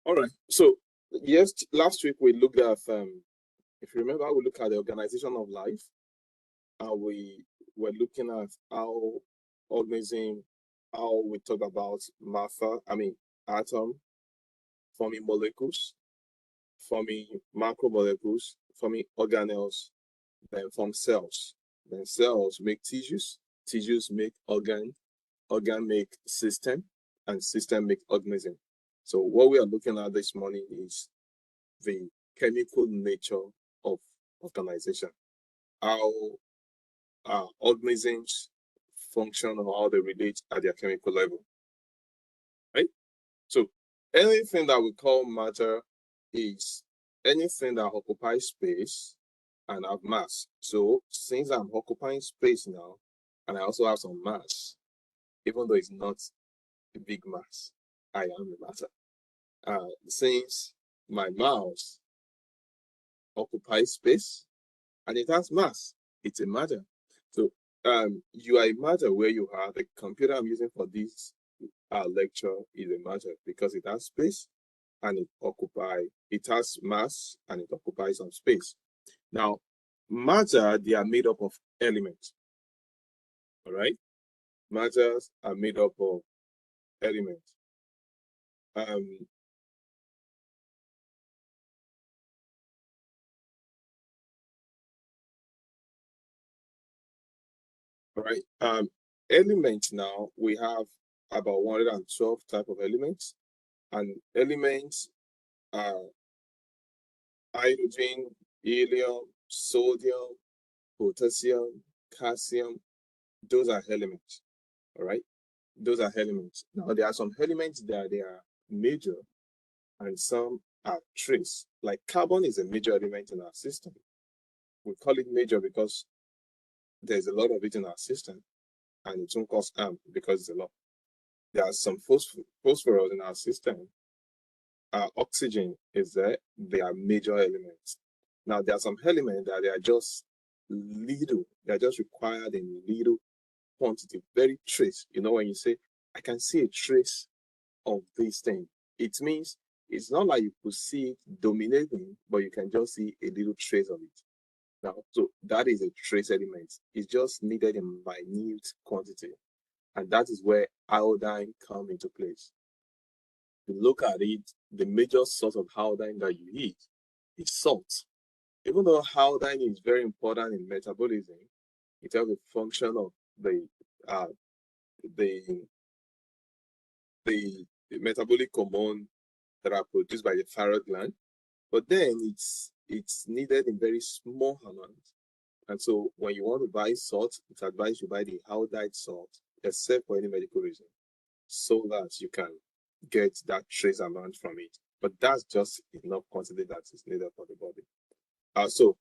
All right. So yes, last week we looked at, if you remember, we looked at the organization of life, and we were looking at how organism, how we talk about atom, forming molecules, forming macromolecules, forming organelles, then form cells. Then cells make tissues, tissues make organ make system, and system make organism. So what we are looking at this morning is the chemical nature of organization, how organisms function, or how they relate at their chemical level, right? So anything that we call matter is anything that occupies space and have mass. So since I'm occupying space now, and I also have some mass, even though it's not a big mass, I am the matter. Since my mouse occupies space and it has mass, it's a matter. So you are a matter where you are. The computer I'm using for this lecture is a matter because it has space and it has mass and it occupies some space. Now, matter, they are made up of elements. All right, matters are made up of elements. All right. Elements, now we have about 112 type of elements, and elements are hydrogen, helium, sodium, potassium, calcium. Those are elements. All right, those are elements. Now there are some elements that they are major, and some are trace. Like carbon is a major element in our system. We call it major because there's a lot of it in our system, and it won't cause harm because it's a lot. There are some phosphorus in our system. Oxygen is there. They are major elements. Now, there are some elements that they are just little. They are just required in little quantity, very trace. You know, when you say, I can see a trace of this thing, it means it's not like you could see it dominating, but you can just see a little trace of it. Now, so that is a trace element. It's just needed in minute quantity. And that is where iodine come into place. You look at it, the major source of iodine that you eat is salt. Even though iodine is very important in metabolism, it has a function of the metabolic hormone that are produced by the thyroid gland, but then it's needed in very small amounts. And so when you want to buy salt, it's advised you buy the iodide salt, except for any medical reason, so that you can get that trace amount from it. But that's just enough quantity that is needed for the body. So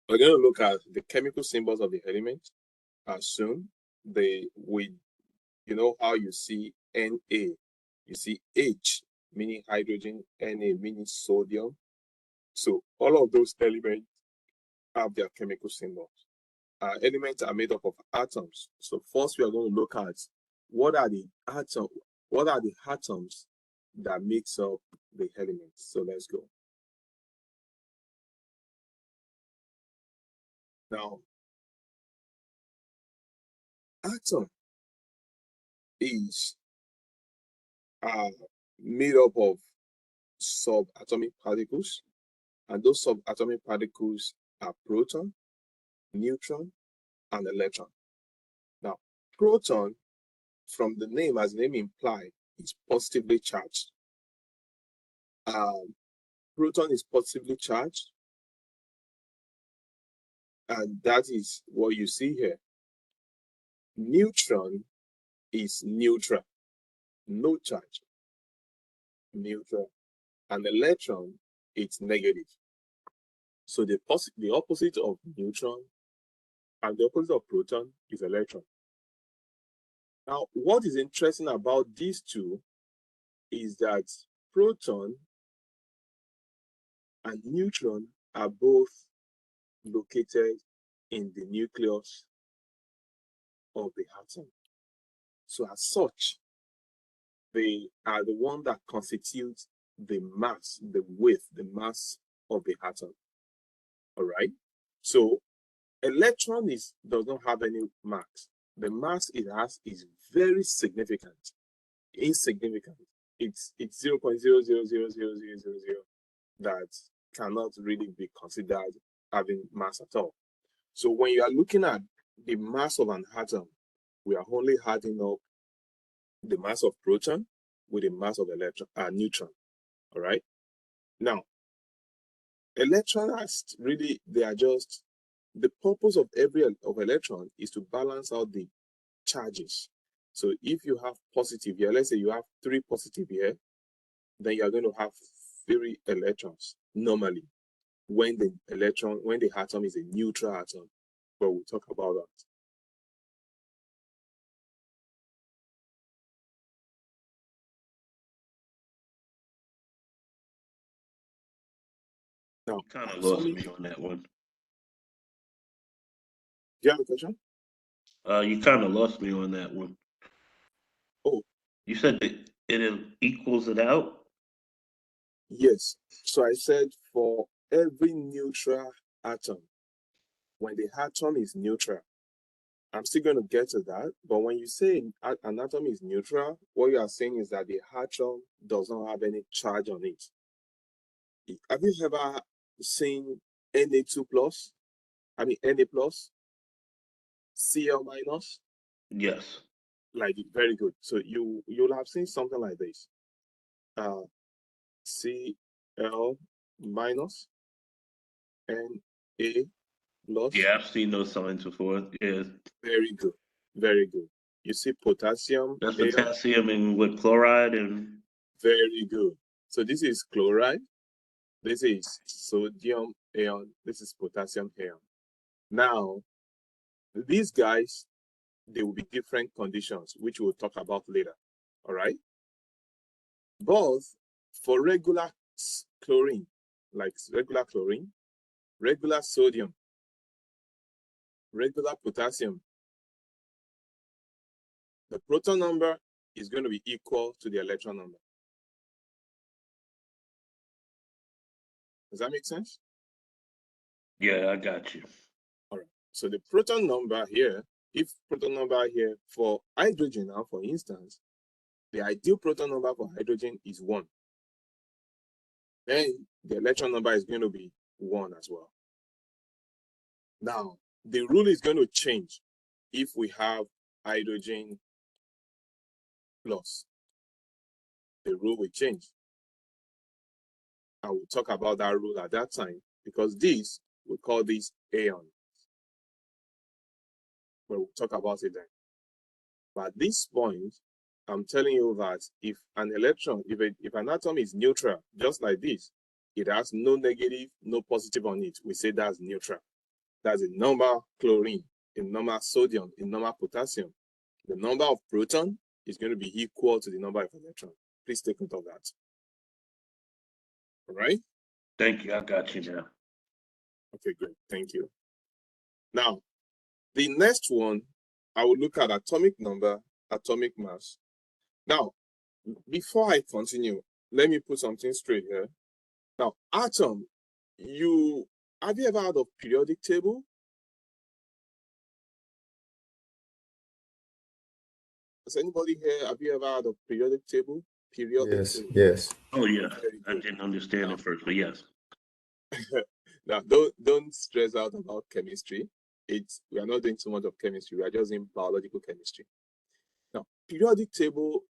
we're going to look at the chemical symbols of the element soon. You know how you see Na, you see H meaning hydrogen, Na meaning sodium. So all of those elements have their chemical symbols. Elements are made up of atoms. So first we are going to look at what are the atoms that makes up the elements. So let's go. Now, atom is made up of subatomic particles, and those subatomic particles are proton, neutron, and electron. Now, proton, from the name, as the name implies, is positively charged. Proton is positively charged, and that is what you see here. Neutron is neutral, no charge, neutral, and electron, it's negative. So the opposite of neutron and the opposite of proton is electron. Now, what is interesting about these two is that proton and neutron are both located in the nucleus of the atom. So as such, they are the one that constitutes the mass, the width, the mass of the atom. All right. So electron does not have any mass. The mass it has is very significant, insignificant. It's 0.0000000 that cannot really be considered having mass at all. So when you are looking at the mass of an atom, we are only adding up the mass of proton with the mass of neutron. All right. Now, electrons really, they are just, the purpose of electron is to balance out the charges. So if you have positive here, let's say you have 3 positive here, then you're going to have 3 electrons normally when the atom is a neutral atom. But we'll talk about that. Now, kind of lost me on that one. Do you have a question? You kind of lost me on that one. Oh. You said that it equals it out? Yes. So I said for every neutral atom, when the atom is neutral, I'm still going to get to that. But when you say an atom is neutral, what you are saying is that the atom does not have any charge on it. Have you ever seen Na2 plus? I mean Na plus? Cl minus? Yes. Like, very good. So you'll have seen something like this. Cl minus, Na plus. Yeah, I've seen those signs before. Yeah. Very good. Very good. You see potassium. That's potassium and with chloride and. Very good. So this is chloride. This is sodium ion. This is potassium ion. Now, these guys, they will be different conditions, which we'll talk about later. All right. But for regular chlorine, like regular chlorine, regular sodium, regular potassium, the proton number is going to be equal to the electron number. Does that make sense? Yeah, I got you. All right. So the proton number here, if proton number here for hydrogen now, for instance, the ideal proton number for hydrogen is 1. Then the electron number is going to be 1 as well. Now, the rule is going to change if we have hydrogen plus. The rule will change. I will talk about that rule at that time, because this, we call this ion. But we'll talk about it then. But at this point, I'm telling you that if an electron, if an atom is neutral, just like this, it has no negative, no positive on it, we say that's neutral. That's a normal chlorine, a normal sodium, a normal potassium. The number of proton is going to be equal to the number of electrons. Please take note of that. All right? Thank you. I got you now. Okay, great. Thank you. Now, the next one, I will look at atomic number, atomic mass. Now, before I continue, let me put something straight here. Now, atom, have you ever heard of periodic table? Has anybody here, have you ever heard of periodic table? Periodic table. Yes. Oh yeah, I didn't understand it first, but yes. Now, don't stress out about chemistry. We are not doing too much of chemistry. We are just in biological chemistry. Now, periodic table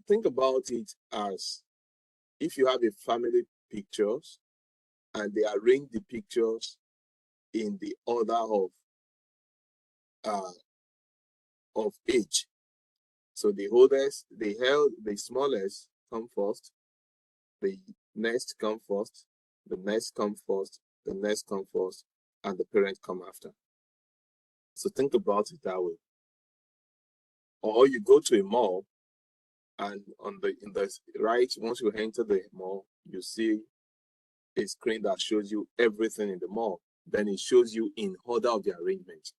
think about it as if you have a family pictures and they arrange the pictures in the order of age. So the oldest, the smallest come first, the next come first, the next come first, the next come first, and the parent come after. So think about it that way. Or you go to a mall, and in the right, once you enter the mall, you see a screen that shows you everything in the mall. Then it shows you in order of the arrangement.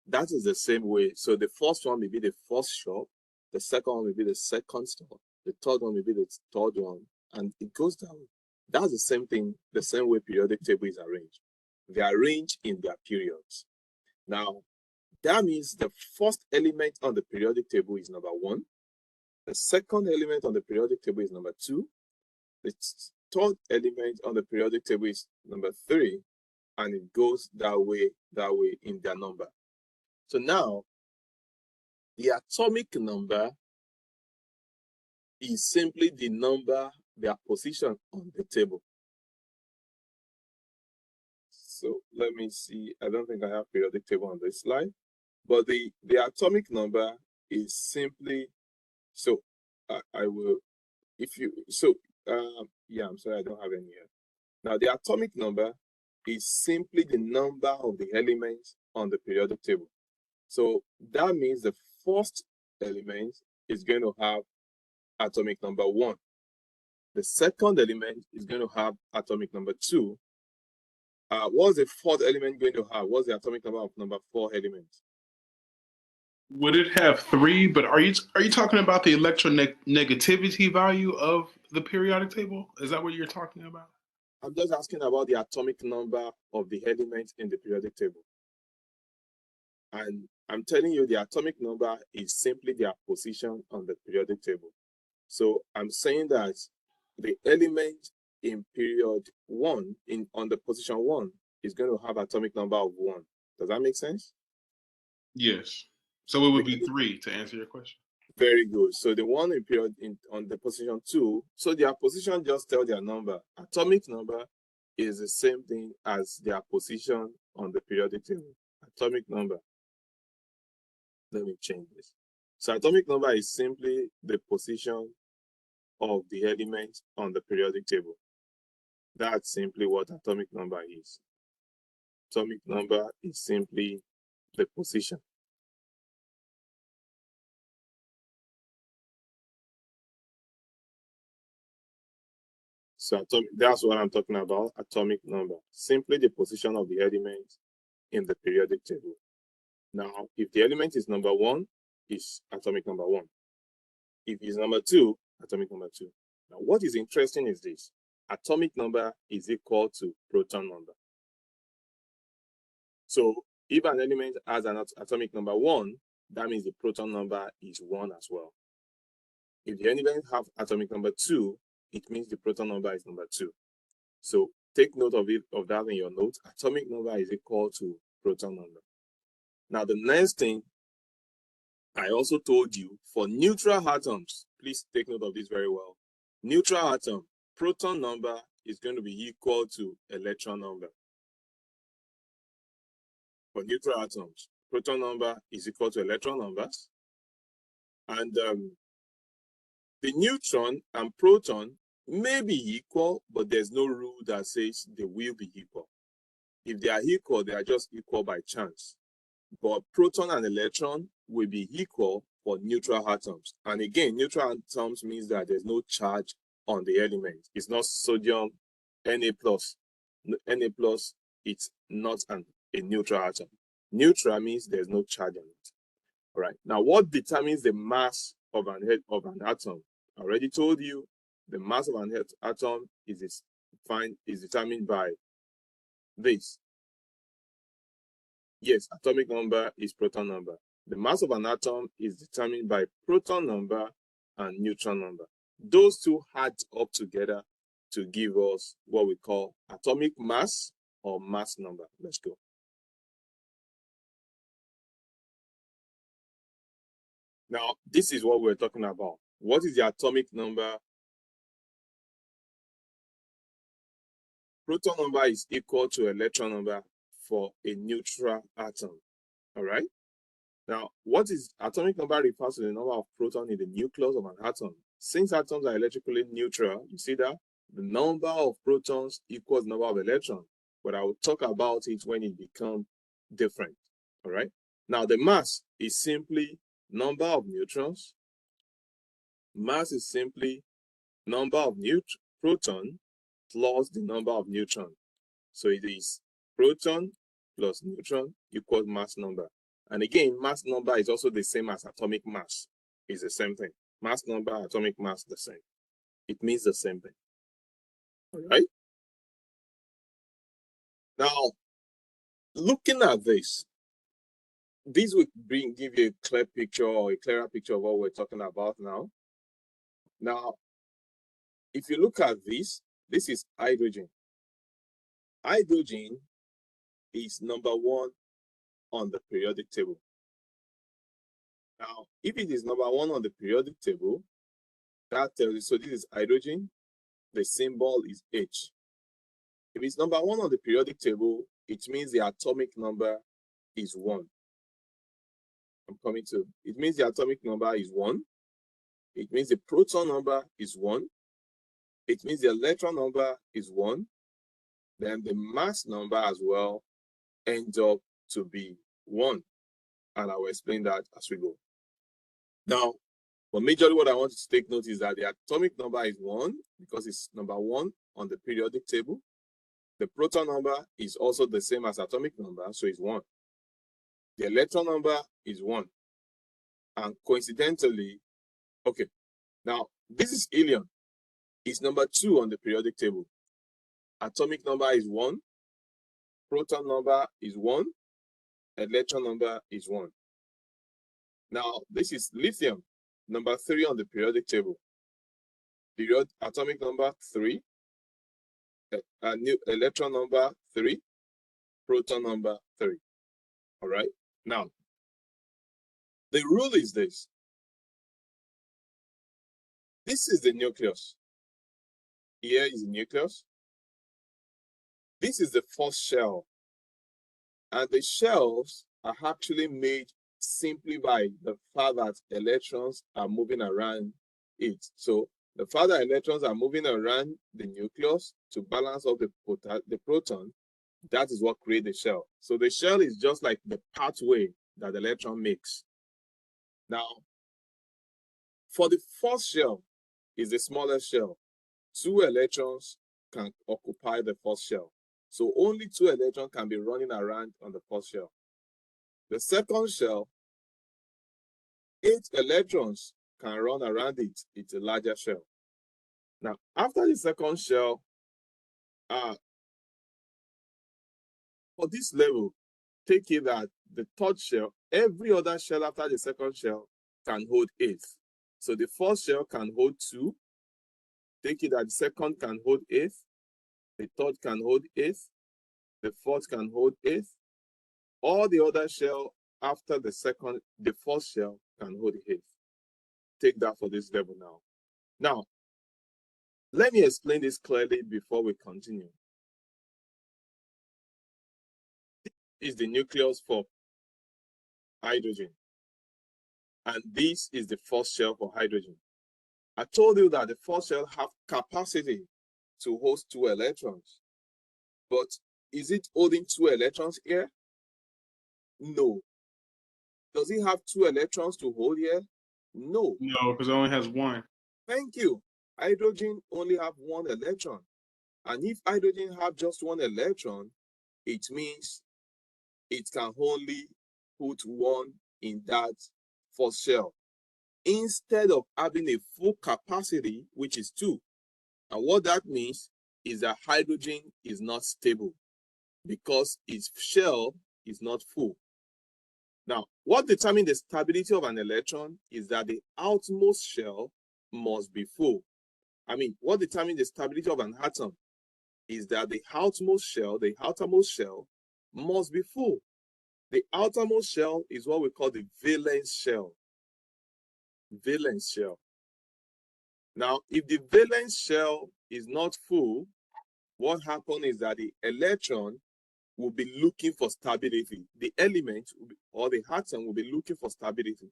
That is the same way. So the first one may be the first shop, the second one may be the second store, the third one will be the third one, and it goes down. That's the same thing, the same way periodic table is arranged. They are arranged in their periods. Now, that means the first element on the periodic table is number 1. The second element on the periodic table is number 2. The third element on the periodic table is number 3, and it goes that way in their number. So now, the atomic number is simply the number, their position on the table. So let me see. I don't think I have periodic table on this slide, but the atomic number is simply, so I will, if you, so yeah, I'm sorry, I don't have any here. Now the atomic number is simply the number of the elements on the periodic table. So that means the first element is going to have atomic number 1. The second element is going to have atomic number 2. What's the fourth element going to have? What's the atomic number of number 4 element? Would it have 3? But are you talking about the electronegativity value of the periodic table? Is that what you're talking about? I'm just asking about the atomic number of the elements in the periodic table. And I'm telling you the atomic number is simply their position on the periodic table. So I'm saying that the element in period 1, on the position 1, is going to have atomic number of 1. Does that make sense? Yes. So it would be 3 to answer your question. Very good. So the one in period on the position 2, so their position just tell their number. Atomic number is the same thing as their position on the periodic table. Atomic number. Let me change this. So atomic number is simply the position of the element on the periodic table. That's simply what atomic number is. Atomic number is simply the position. So that's what I'm talking about, atomic number. Simply the position of the element in the periodic table. Now, if the element is number 1, it's atomic number 1. If it's number 2, atomic number 2. Now, what is interesting is this. Atomic number is equal to proton number. So if an element has an atomic number 1, that means the proton number is 1 as well. If the element have atomic number 2, it means the proton number is number 2. So take note of that in your notes. Atomic number is equal to proton number. Now the next thing, I also told you, for neutral atoms, please take note of this very well. Neutral atom, proton number is going to be equal to electron number. For neutral atoms, proton number is equal to electron numbers. And the neutron and proton may be equal, but there's no rule that says they will be equal. If they are equal, they are just equal by chance. But proton and electron will be equal for neutral atoms. And again, neutral atoms means that there's no charge on the element. It's not sodium Na+. Na+, it's not a neutral atom. Neutral means there's no charge on it. All right. Now, what determines the mass of an atom? I already told you the mass of an atom is determined by this. Yes, atomic number is proton number. The mass of an atom is determined by proton number and neutron number. Those two add up together to give us what we call atomic mass or mass number. Let's go. Now, this is what we're talking about. What is the atomic number? Proton number is equal to electron number for a neutral atom. All right. Now, what is atomic number refers to the number of protons in the nucleus of an atom. Since atoms are electrically neutral, you see that the number of protons equals the number of electrons. But I will talk about it when it becomes different. All right. Now, the mass is simply number of neutrons. Mass is simply number of proton plus the number of neutrons. So it is proton plus neutron equals mass number. And again, mass number is also the same as atomic mass. It's the same thing. Mass number, atomic mass, the same. It means the same thing. All right? Now, looking at this will give you a clear picture or a clearer picture of what we're talking about now. Now, if you look at this is hydrogen. Hydrogen is number 1 on the periodic table. Now, if it is number 1 on the periodic table, that tells you, so this is hydrogen, the symbol is H. If it's number 1 on the periodic table, it means the atomic number is 1. I'm coming to, it means the atomic number is 1. It means the proton number is 1. It means the electron number is 1. Then the mass number as well ends up to be 1. And I will explain that as we go. Now, but majorly what I want to take note is that the atomic number is 1 because it's number 1 on the periodic table. The proton number is also the same as atomic number, so it's 1. The electron number is 1. And coincidentally, okay, now this is helium. It's number 2 on the periodic table. Atomic number is 1. Proton number is 1. Electron number is 1. Now, this is lithium, number 3 on the periodic table. Atomic number 3. Electron number 3. Proton number 3. All right. Now, the rule is this. This is the nucleus. Here is the nucleus. This is the first shell. And the shells are actually made simply by the fact that electrons are moving around it. So the fact that electrons are moving around the nucleus to balance up the proton, that is what creates the shell. So the shell is just like the pathway that the electron makes. Now, for the first shell is the smallest shell. 2 electrons can occupy the first shell. So only 2 electrons can be running around on the first shell. The second shell, 8 electrons can run around it. It's a larger shell. Now, after the second shell, for this level, take it that the third shell, every other shell after the second shell can hold 8. So the first shell can hold 2. Take it that the second can hold 8. The third can hold 8. The fourth can hold 8. All the other shell after the first shell can hold 8. Take that for this level now. Now, let me explain this clearly before we continue. This is the nucleus for hydrogen. And this is the first shell for hydrogen. I told you that the first shell have capacity to host 2 electrons. But is it holding 2 electrons here? No. Does it have 2 electrons to hold here? No. No, because it only has 1. Thank you. Hydrogen only have 1 electron. And if hydrogen have just 1 electron, it means it can only put 1 in that first shell, instead of having a full capacity, which is 2. And what that means is that hydrogen is not stable because its shell is not full. Now, what determines the stability of an electron is that the outermost shell must be full. I mean, what determines the stability of an atom is that the outermost shell must be full. The outermost shell is what we call the valence shell. Valence shell. Now, if the valence shell is not full, what happens is that the electron will be looking for stability. The element or the atom will be looking for stability.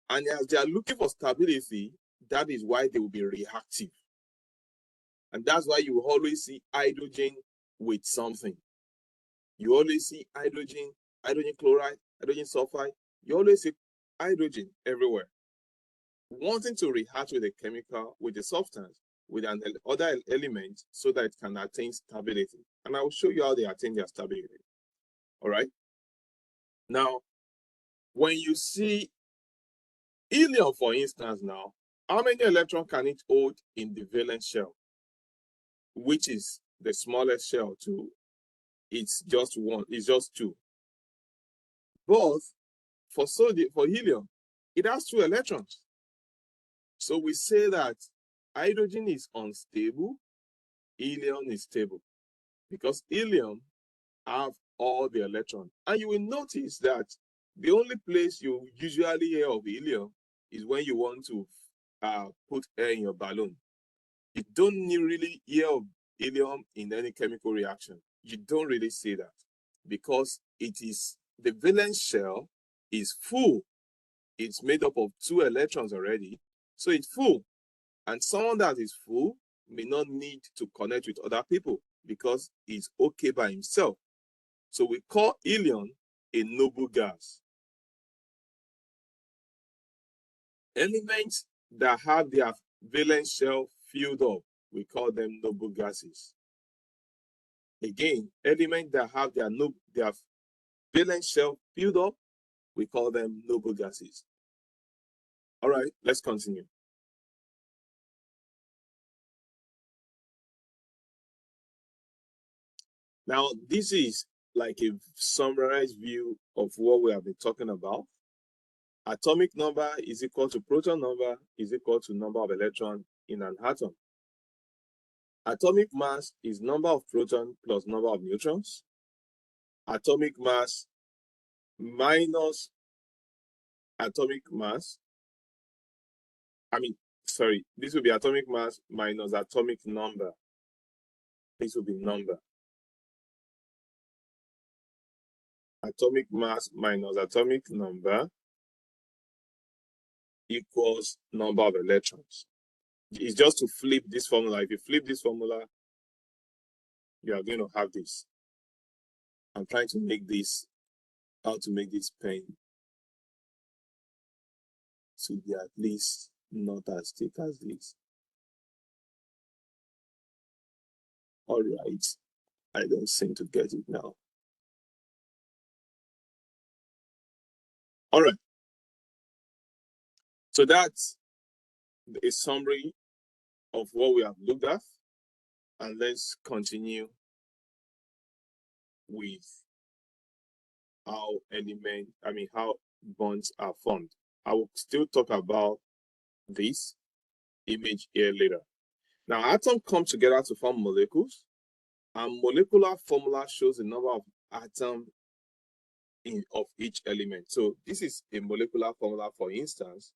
And as they are looking for stability, that is why they will be reactive. And that's why you will always see hydrogen with something. You always see hydrogen chloride, hydrogen sulfide. You always see hydrogen everywhere, wanting to react with a chemical, with a substance, with an other element so that it can attain stability. And I will show you how they attain their stability. All right. Now, when you see helium, for instance, now, How many electrons can it hold in the valence shell, which is the smallest shell too? It's just one, it's just two. But for helium, it has 2 electrons. So we say that hydrogen is unstable, helium is stable, because helium have all the electrons. And you will notice that the only place you usually hear of helium is when you want to put air in your balloon. You don't really hear of helium in any chemical reaction. You don't really see that, because it is the valence shell is full. It's made up of 2 electrons already, so it's full. And someone that is full may not need to connect with other people because he's okay by himself. So we call helium a noble gas. Elements that have their valence shell filled up, we call them noble gases. Again, elements that have their valence shell filled up, we call them noble gases. All right, let's continue. Now, this is like a summarized view of what we have been talking about. Atomic number is equal to proton number is equal to number of electrons in an atom. Atomic mass is number of protons plus number of neutrons. Atomic mass minus atomic mass. This will be atomic mass minus atomic number. This will be number. Atomic mass minus atomic number equals number of electrons. It's just to flip this formula. If you flip this formula, you are going to have this. I'm trying to make this, how to make this pen to be at least not as thick as this. All right, I don't seem to get it now. All right, so that's a summary of what we have looked at, and let's continue with how bonds are formed. I will still talk about this image here later. Now, atoms come together to form molecules, and molecular formula shows the number of atoms of each element. So this is a molecular formula. For instance,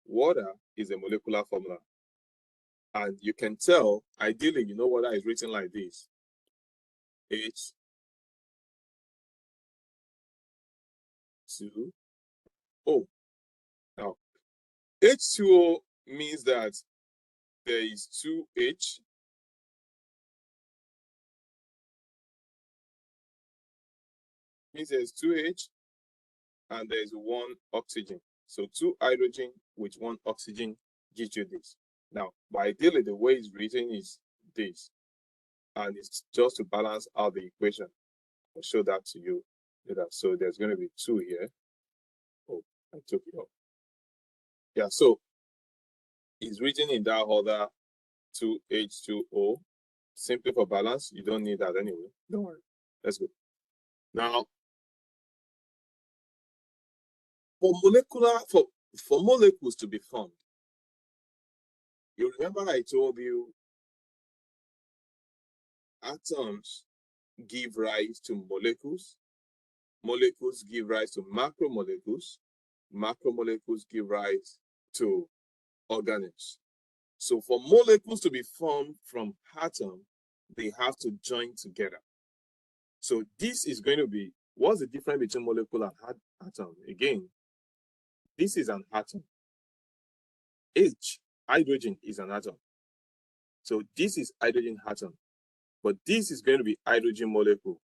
water is a molecular formula. And you can tell, ideally, water is written like this. H2O. Now, H2O means that there is 2H. Means there's 2H and there's 1 oxygen. So 2 hydrogen with 1 oxygen gives you this. Now, ideally, the way it's written is this. And it's just to balance out the equation. I'll show that to you later. So there's going to be 2 here. Oh, I took it off. Yeah, so it's written in that order, 2H2O. Simply for balance, you don't need that anyway. Don't worry. Let's go. Now, for molecules to be formed, you remember I told you atoms give rise to molecules. Molecules give rise to macromolecules. Macromolecules give rise to organelles. So for molecules to be formed from atoms, they have to join together. So this is going to be, what's the difference between molecule and atom? Again, this is an atom. Hydrogen is an atom. So this is hydrogen atom. But this is going to be hydrogen molecule.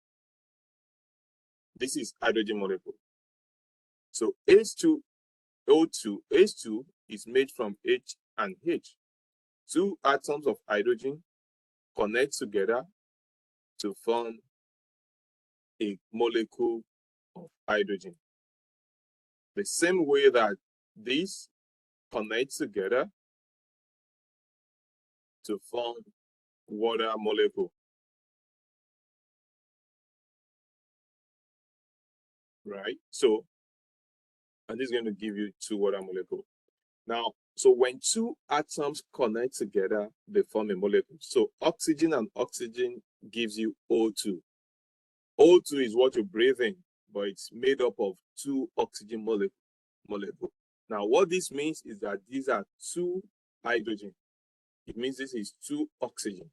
This is hydrogen molecule. So H2O2, H2 is made from H and H. 2 atoms of hydrogen connect together to form a molecule of hydrogen. The same way that these connect together to form water molecule. Right? So, and this is going to give you 2 water molecules. Now, so when 2 atoms connect together, they form a molecule. So oxygen and oxygen gives you O2. O2 is what you breathe in, but it's made up of 2 oxygen molecules. Now, what this means is that these are 2 hydrogen. It means this is 2 oxygen,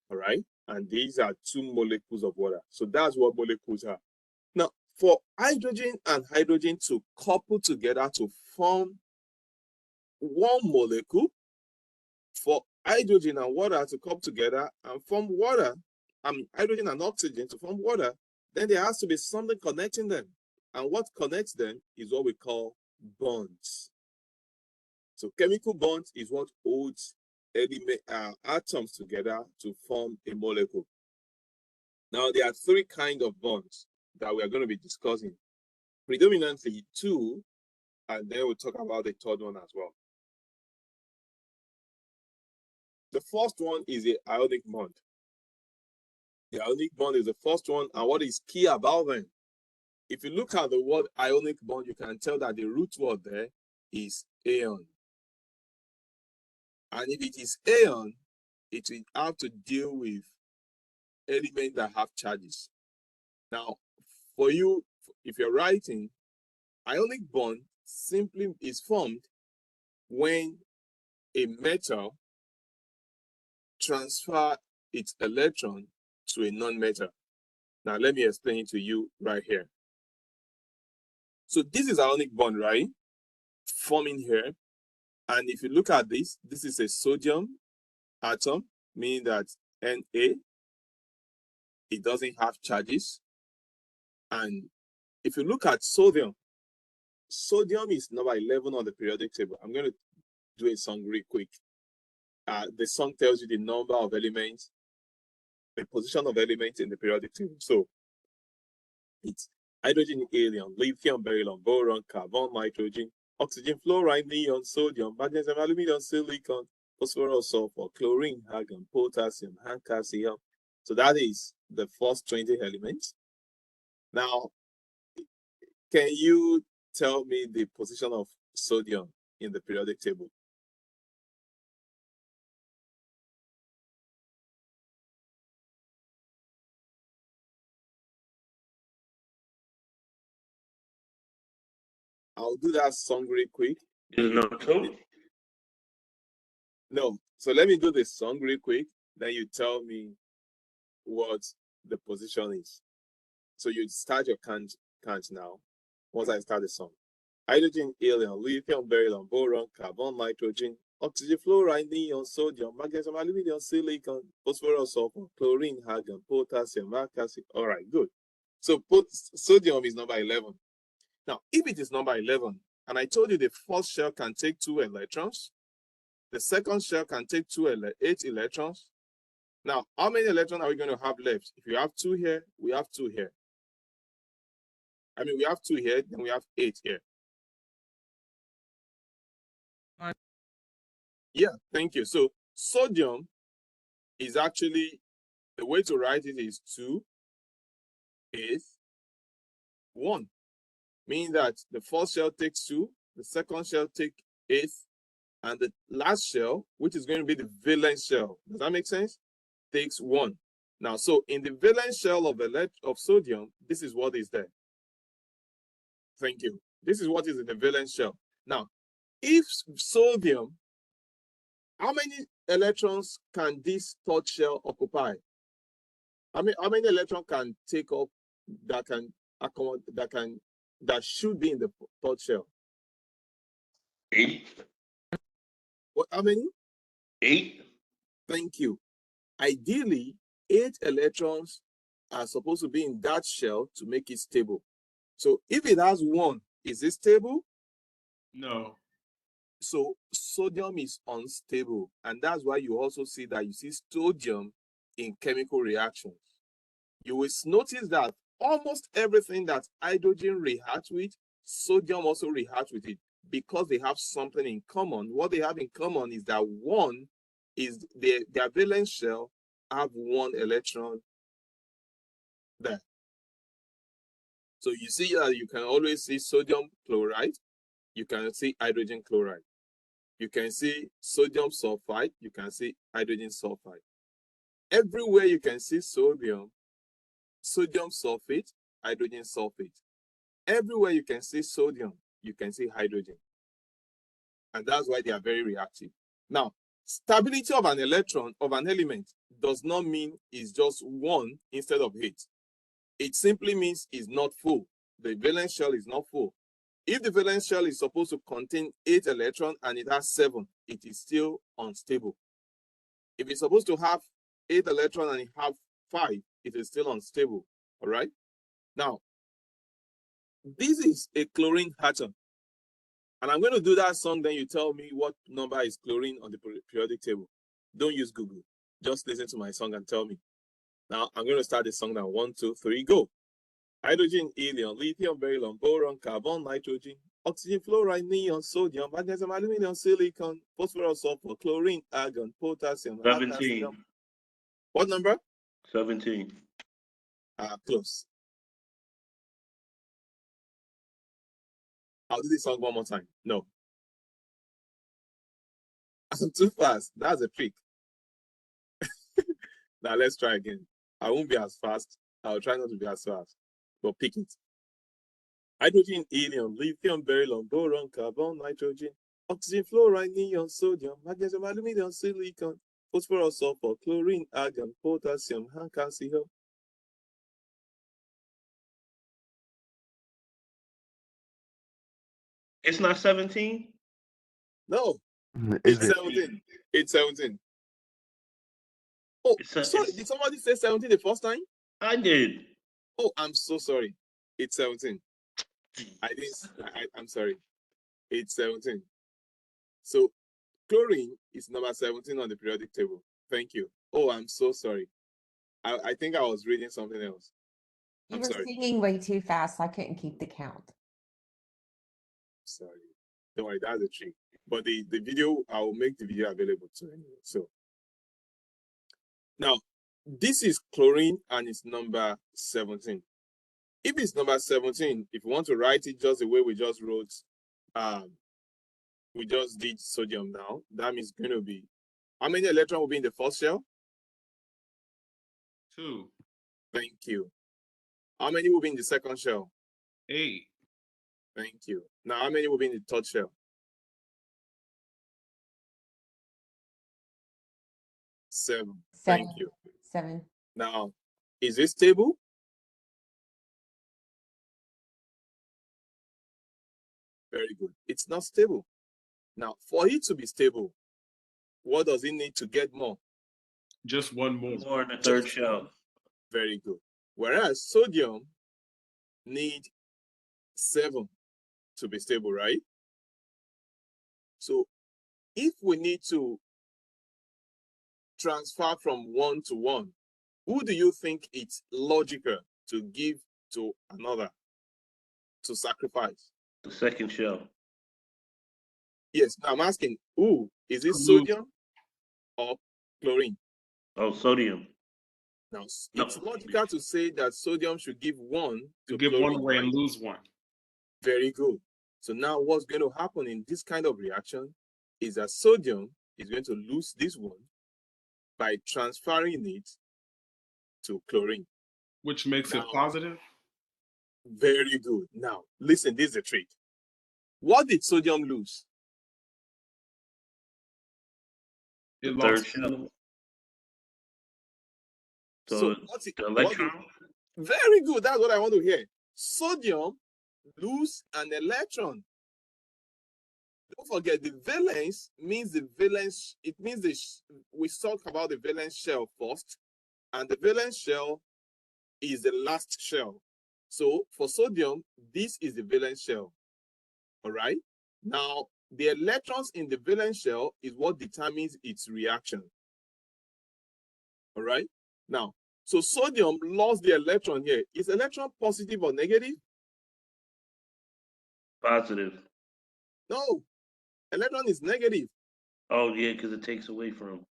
all right? And these are 2 molecules of water. So that's what molecules are. Now, for hydrogen and hydrogen to couple together to form 1 molecule, for hydrogen and water to come together and form water, hydrogen and oxygen to form water, then there has to be something connecting them. And what connects them is what we call bonds. So chemical bonds is what holds atoms together to form a molecule. Now, there are 3 kinds of bonds that we are going to be discussing. Predominantly 2, and then we'll talk about the 3rd one as well. The first one is the ionic bond. The ionic bond is the first one, and what is key about them? If you look at the word ionic bond, you can tell that the root word there is ion. And if it is ion, it will have to deal with elements that have charges. Now, for you, if you're writing, ionic bond simply is formed when a metal transfers its electron to a non-metal. Now, let me explain it to you right here. So this is ionic bond, right? Forming here. And if you look at this, this is a sodium atom, meaning that Na, it doesn't have charges. And if you look at sodium, sodium is number 11 on the periodic table. I'm going to do a song real quick. The song tells you the number of elements, the position of elements in the periodic table. So it's hydrogen, helium, lithium, beryllium, boron, carbon, nitrogen, oxygen, fluorine, neon, sodium, magnesium, aluminum, silicon, phosphorus, sulfur, chlorine, argon, potassium, and calcium. So that is the first 20 elements. Now, can you tell me the position of sodium in the periodic table? I'll do that song real quick. Is it number 2? No. So let me do this song real quick. Then you tell me what the position is. So you start your count now. Once I start the song. Hydrogen, helium, lithium, beryllium, boron, carbon, nitrogen, oxygen, fluorine, neon, sodium, magnesium, aluminum, silicon, phosphorus, sulfur, chlorine, argon, potassium, calcium. All right, good. So sodium is number 11. Now, if it is number 11, and I told you the first shell can take 2 electrons, the second shell can take 8 electrons. Now, how many electrons are we going to have left? If you have 2 here, we have 2 here. I mean, we have 2 here, then we have 8 here. Yeah, thank you. So sodium is actually, the way to write it is 2, 8, 1. Meaning that the first shell takes 2, the second shell takes 8, and the last shell, which is going to be the valence shell, does that make sense? Takes 1. Now, so in the valence shell of sodium, this is what is there. Thank you. This is what is in the valence shell. Now, if sodium, how many electrons can this 3rd shell occupy? How many electrons can take up that can accommodate that should be in the 3rd shell? 8. What? How many? 8. Thank you. Ideally, 8 electrons are supposed to be in that shell to make it stable. So if it has 1, is it stable? No. So sodium is unstable, and that's why you also see that you see sodium in chemical reactions. You will notice that almost everything that hydrogen reacts with, sodium also reacts with it because they have something in common. What they have in common is that one is their valence shell have one electron there. So you see that you can always see sodium chloride, you can see hydrogen chloride. You can see sodium sulfide, you can see hydrogen sulfide. Everywhere you can see sodium, sodium sulfate, hydrogen sulfate. Everywhere you can see sodium, you can see hydrogen. And that's why they are very reactive. Now, stability of an electron, of an element, does not mean it's just 1 instead of 8. It simply means it's not full. The valence shell is not full. If the valence shell is supposed to contain 8 electrons and it has 7, it is still unstable. If it's supposed to have 8 electrons and it has 5, it is still unstable. All right? Now, this is a chlorine atom. And I'm going to do that song, then you tell me what number is chlorine on the periodic table. Don't use Google. Just listen to my song and tell me. Now, I'm going to start the song now. 1, 2, 3, go. Hydrogen, helium, lithium, beryllium, boron, carbon, nitrogen, oxygen, fluoride, neon, sodium, magnesium, aluminum, silicon, phosphorus, sulfur, chlorine, argon, potassium, 17. What number? 17. Close. I'll do this song one more time. No. I'm too fast. That's a trick. Now let's try again. I won't be as fast. I'll try not to be as fast. But pick it. Hydrogen, helium, lithium, beryllium, boron, carbon, nitrogen, oxygen, fluoride, neon, sodium, magnesium, aluminum, silicon, phosphorus, sulfur, chlorine, argon, potassium, and calcium. It's not 17? No, Is it's it? 17. It's 17. Oh, sorry, did somebody say 17 the first time? I did. Oh, I'm so sorry. It's 17. I'm sorry. It's 17. So chlorine is number 17 on the periodic table. Thank you. Oh, I'm so sorry. I think I was reading something else. You I'm were sorry. singing way too fast. I couldn't keep the count. Sorry. Don't worry, that's a trick. But the video, I will make the video available to anyone. So now this is chlorine and it's number 17. If it's number 17, if you want to write it just the way we just wrote, we just did sodium now, that means going to be, how many electrons will be in the first shell? 2. Thank you. How many will be in the second shell? 8. Thank you. Now, how many will be in the third shell? 7. Thank you. 7. Now, is it stable? Very good. It's not stable. Now, for it to be stable, what does it need to get more? Just one more. More in the third shell. Very good. Whereas sodium need 7 to be stable, right? So if we need to transfer from 1 to 1, who do you think it's logical to give to another, to sacrifice? The second shell. Yes, I'm asking who? Is it sodium or chlorine? Oh, sodium. Now, it's logical to say that sodium should give 1 to give chlorine, one away right? and lose 1. Very good. So now what's going to happen in this kind of reaction is that sodium is going to lose this 1 by transferring it to chlorine. Which makes it positive? Very good. Now, listen, this is the trick. What did sodium lose? The third shell. So what's it, the electron? Very good. That's what I want to hear. Sodium lose an electron. Don't forget, the valence means the valence. It means we talk about the valence shell first, and the valence shell is the last shell. So for sodium, this is the valence shell. All right. Now, the electrons in the valence shell is what determines its reaction. All right. Now, so sodium lost the electron here. Is electron positive or negative? Positive. No. Electron is negative. Oh, yeah, because it takes away from.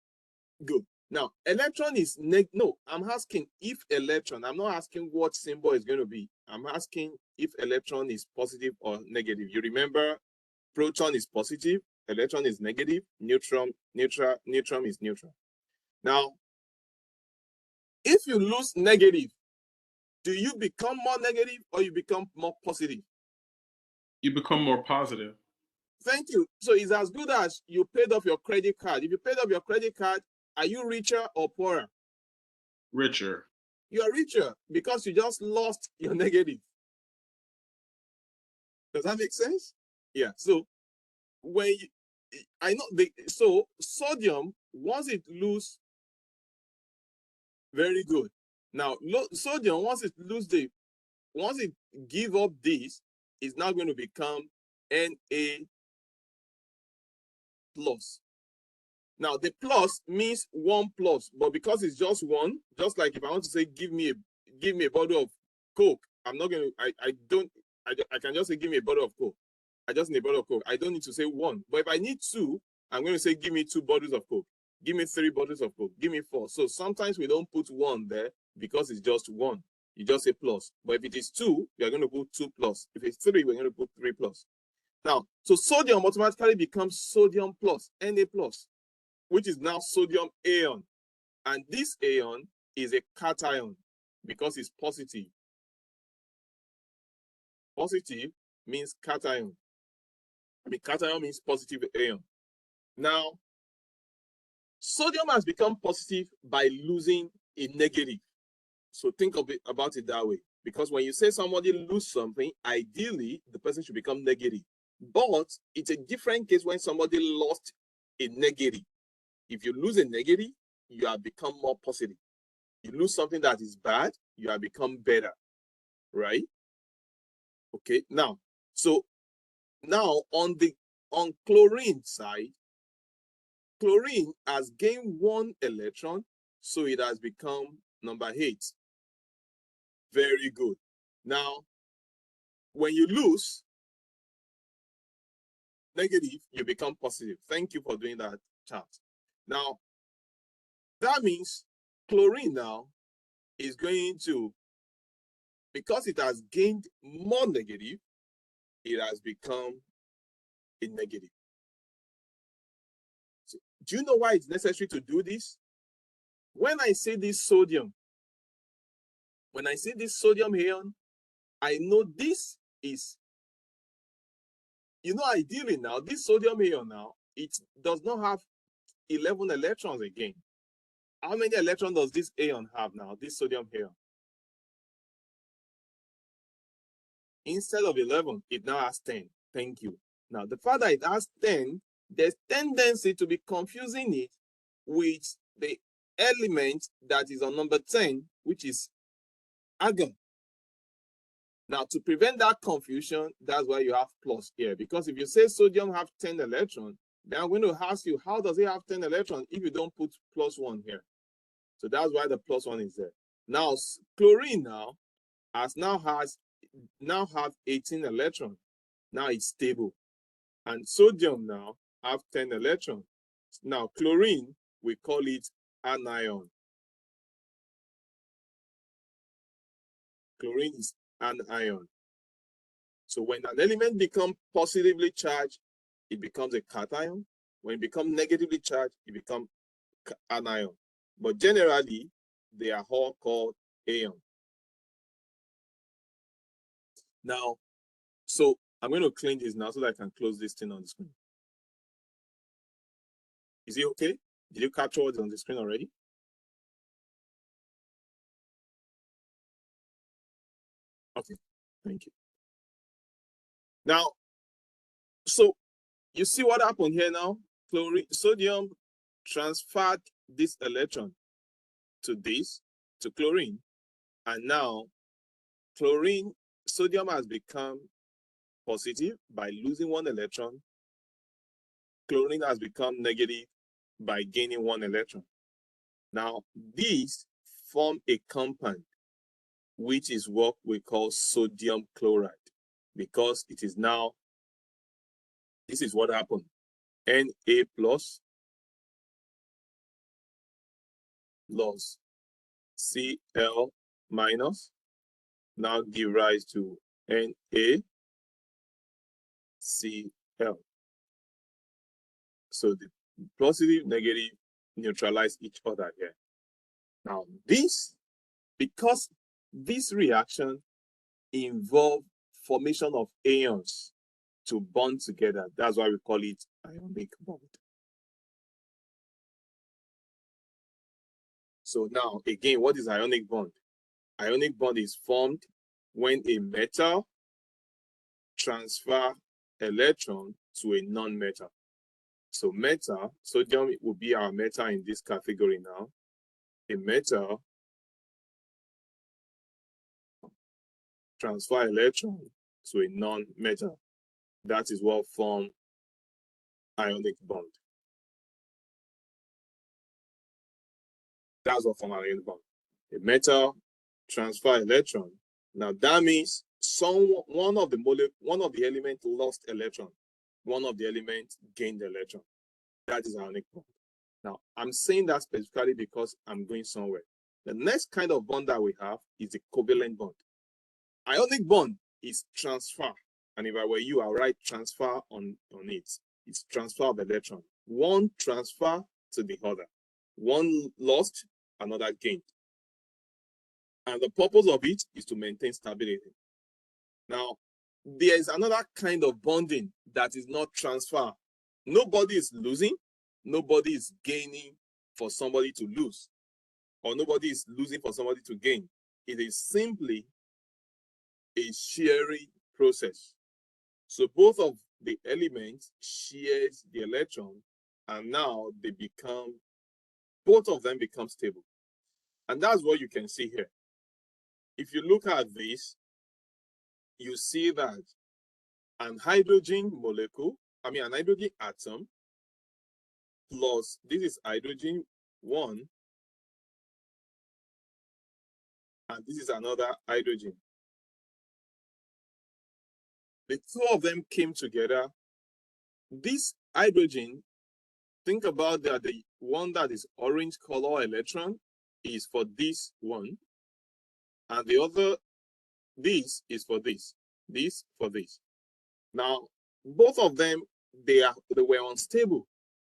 Good. Now, electron is no, I'm asking if electron, I'm not asking what symbol is going to be. I'm asking if electron is positive or negative. You remember proton is positive, electron is negative, neutron is neutral. Now, if you lose negative, do you become more negative or you become more positive? You become more positive. Thank you. So it's as good as you paid off your credit card. If you paid off your credit card, are you richer or poorer? Richer. You are richer because you just lost your negative. Does that make sense? Yeah. So when you, I know so sodium, once it lose, very good. Now sodium, once it give up this, it's now going to become Na plus. Now the plus means 1 plus, but because it's just one, just like if I want to say give me a bottle of Coke, I'm not going to I can just say give me a bottle of Coke. I just need a bottle of Coke. I don't need to say 1. But if I need 2, I'm going to say give me 2 bottles of Coke. Give me 3 bottles of Coke. Give me 4. So sometimes we don't put 1 there because it's just 1. You just say plus. But if it is 2, you're going to put 2 plus. If it's 3, we're going to put 3 plus. Now, so sodium automatically becomes sodium plus, Na plus, which is now sodium ion. And this ion is a cation because it's positive. Positive means cation. Cation means positive ion. Now, sodium has become positive by losing a negative. So think about it that way. Because when you say somebody lose something, ideally, the person should become negative. But it's a different case when somebody lost a negative. If you lose a negative, you have become more positive. You lose something that is bad, you have become better, right? Okay, now, so now on chlorine side, chlorine has gained 1 electron, so it has become number 8. Very good. Now, when you lose negative, you become positive. Thank you for doing that, chat. Now, that means chlorine now is going to, because it has gained more negative, it has become a negative. So, do you know why it's necessary to do this? When I say this sodium ion, I know this is, ideally now, this sodium ion now, it does not have 11 electrons again. How many electrons does this ion have now, this sodium ion? Instead of 11, it now has 10. Thank you. Now, the fact that it has 10, there's tendency to be confusing it with the element that is on number 10, which is argon. Now, to prevent that confusion, that's why you have plus here. Because if you say sodium have 10 electrons, then I'm going to ask you, how does it have 10 electrons if you don't put plus 1 here? So that's why the plus 1 is there. Now, chlorine now have 18 electrons. Now it's stable. And sodium now have 10 electrons. Now, chlorine, we call it anion. Chlorine is an ion. So when an element becomes positively charged, it becomes a cation. When it becomes negatively charged, it becomes anion. But generally, they are all called ion. Now, so I'm going to clean this now so that I can close this thing on the screen. Is it okay? Did you capture what's on the screen already? Okay, thank you. Now, so you see what happened here now? Sodium transferred this electron to chlorine, and now sodium has become positive by losing 1 electron. Chlorine has become negative by gaining 1 electron. Now, these form a compound, which is what we call sodium chloride, because it is now, this is what happened. Na plus plus Cl minus now give rise to NaCl. So the positive, negative neutralize each other here. Now this, because this reaction involves formation of ions to bond together, that's why we call it ionic bond. So now again, what is ionic bond? Ionic bond is formed when a metal transfer electron to a non-metal. So metal, sodium will be our metal in this category now. A metal transfer electron to a non-metal. That is what forms ionic bond. That's what forms ionic bond. A metal transfer electron. Now that means one of the elements lost electron, one of the elements gained electron. That is ionic bond. Now I'm saying that specifically because I'm going somewhere. The next kind of bond that we have is the covalent bond. Ionic bond is transfer, and if I were you, I'll write transfer on it. It's transfer of electron. One transfer to the other. One lost, another gained. And the purpose of it is to maintain stability. Now, there is another kind of bonding that is not transfer. Nobody is losing, nobody is gaining for somebody to lose, or nobody is losing for somebody to gain. It is simply a sharing process. So both of the elements shares the electron, and now both of them become stable. And that's what you can see here. If you look at this, you see that an hydrogen molecule, an hydrogen atom, plus this is hydrogen 1, and this is another hydrogen. The two of them came together. This hydrogen, think about that the one that is orange color electron is for this one, and the other, this is for this for this. Now, both of them, they were unstable,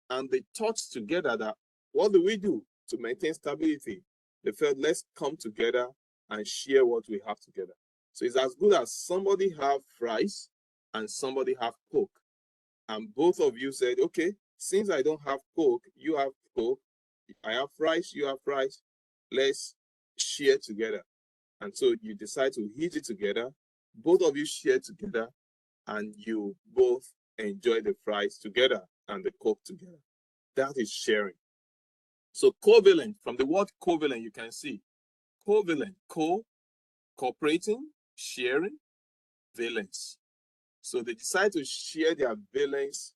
and they thought together that, what do we do to maintain stability? They felt, let's come together and share what we have together. So it's as good as somebody have fries and somebody have Coke. And both of you said, okay, since I don't have Coke, you have Coke, I have fries, you have fries, let's share together. And so you decide to heat it together, both of you share together, and you both enjoy the fries together and the Coke together. That is sharing. So covalent, from the word covalent, you can see covalent, cooperating, sharing, valence. So they decide to share their valence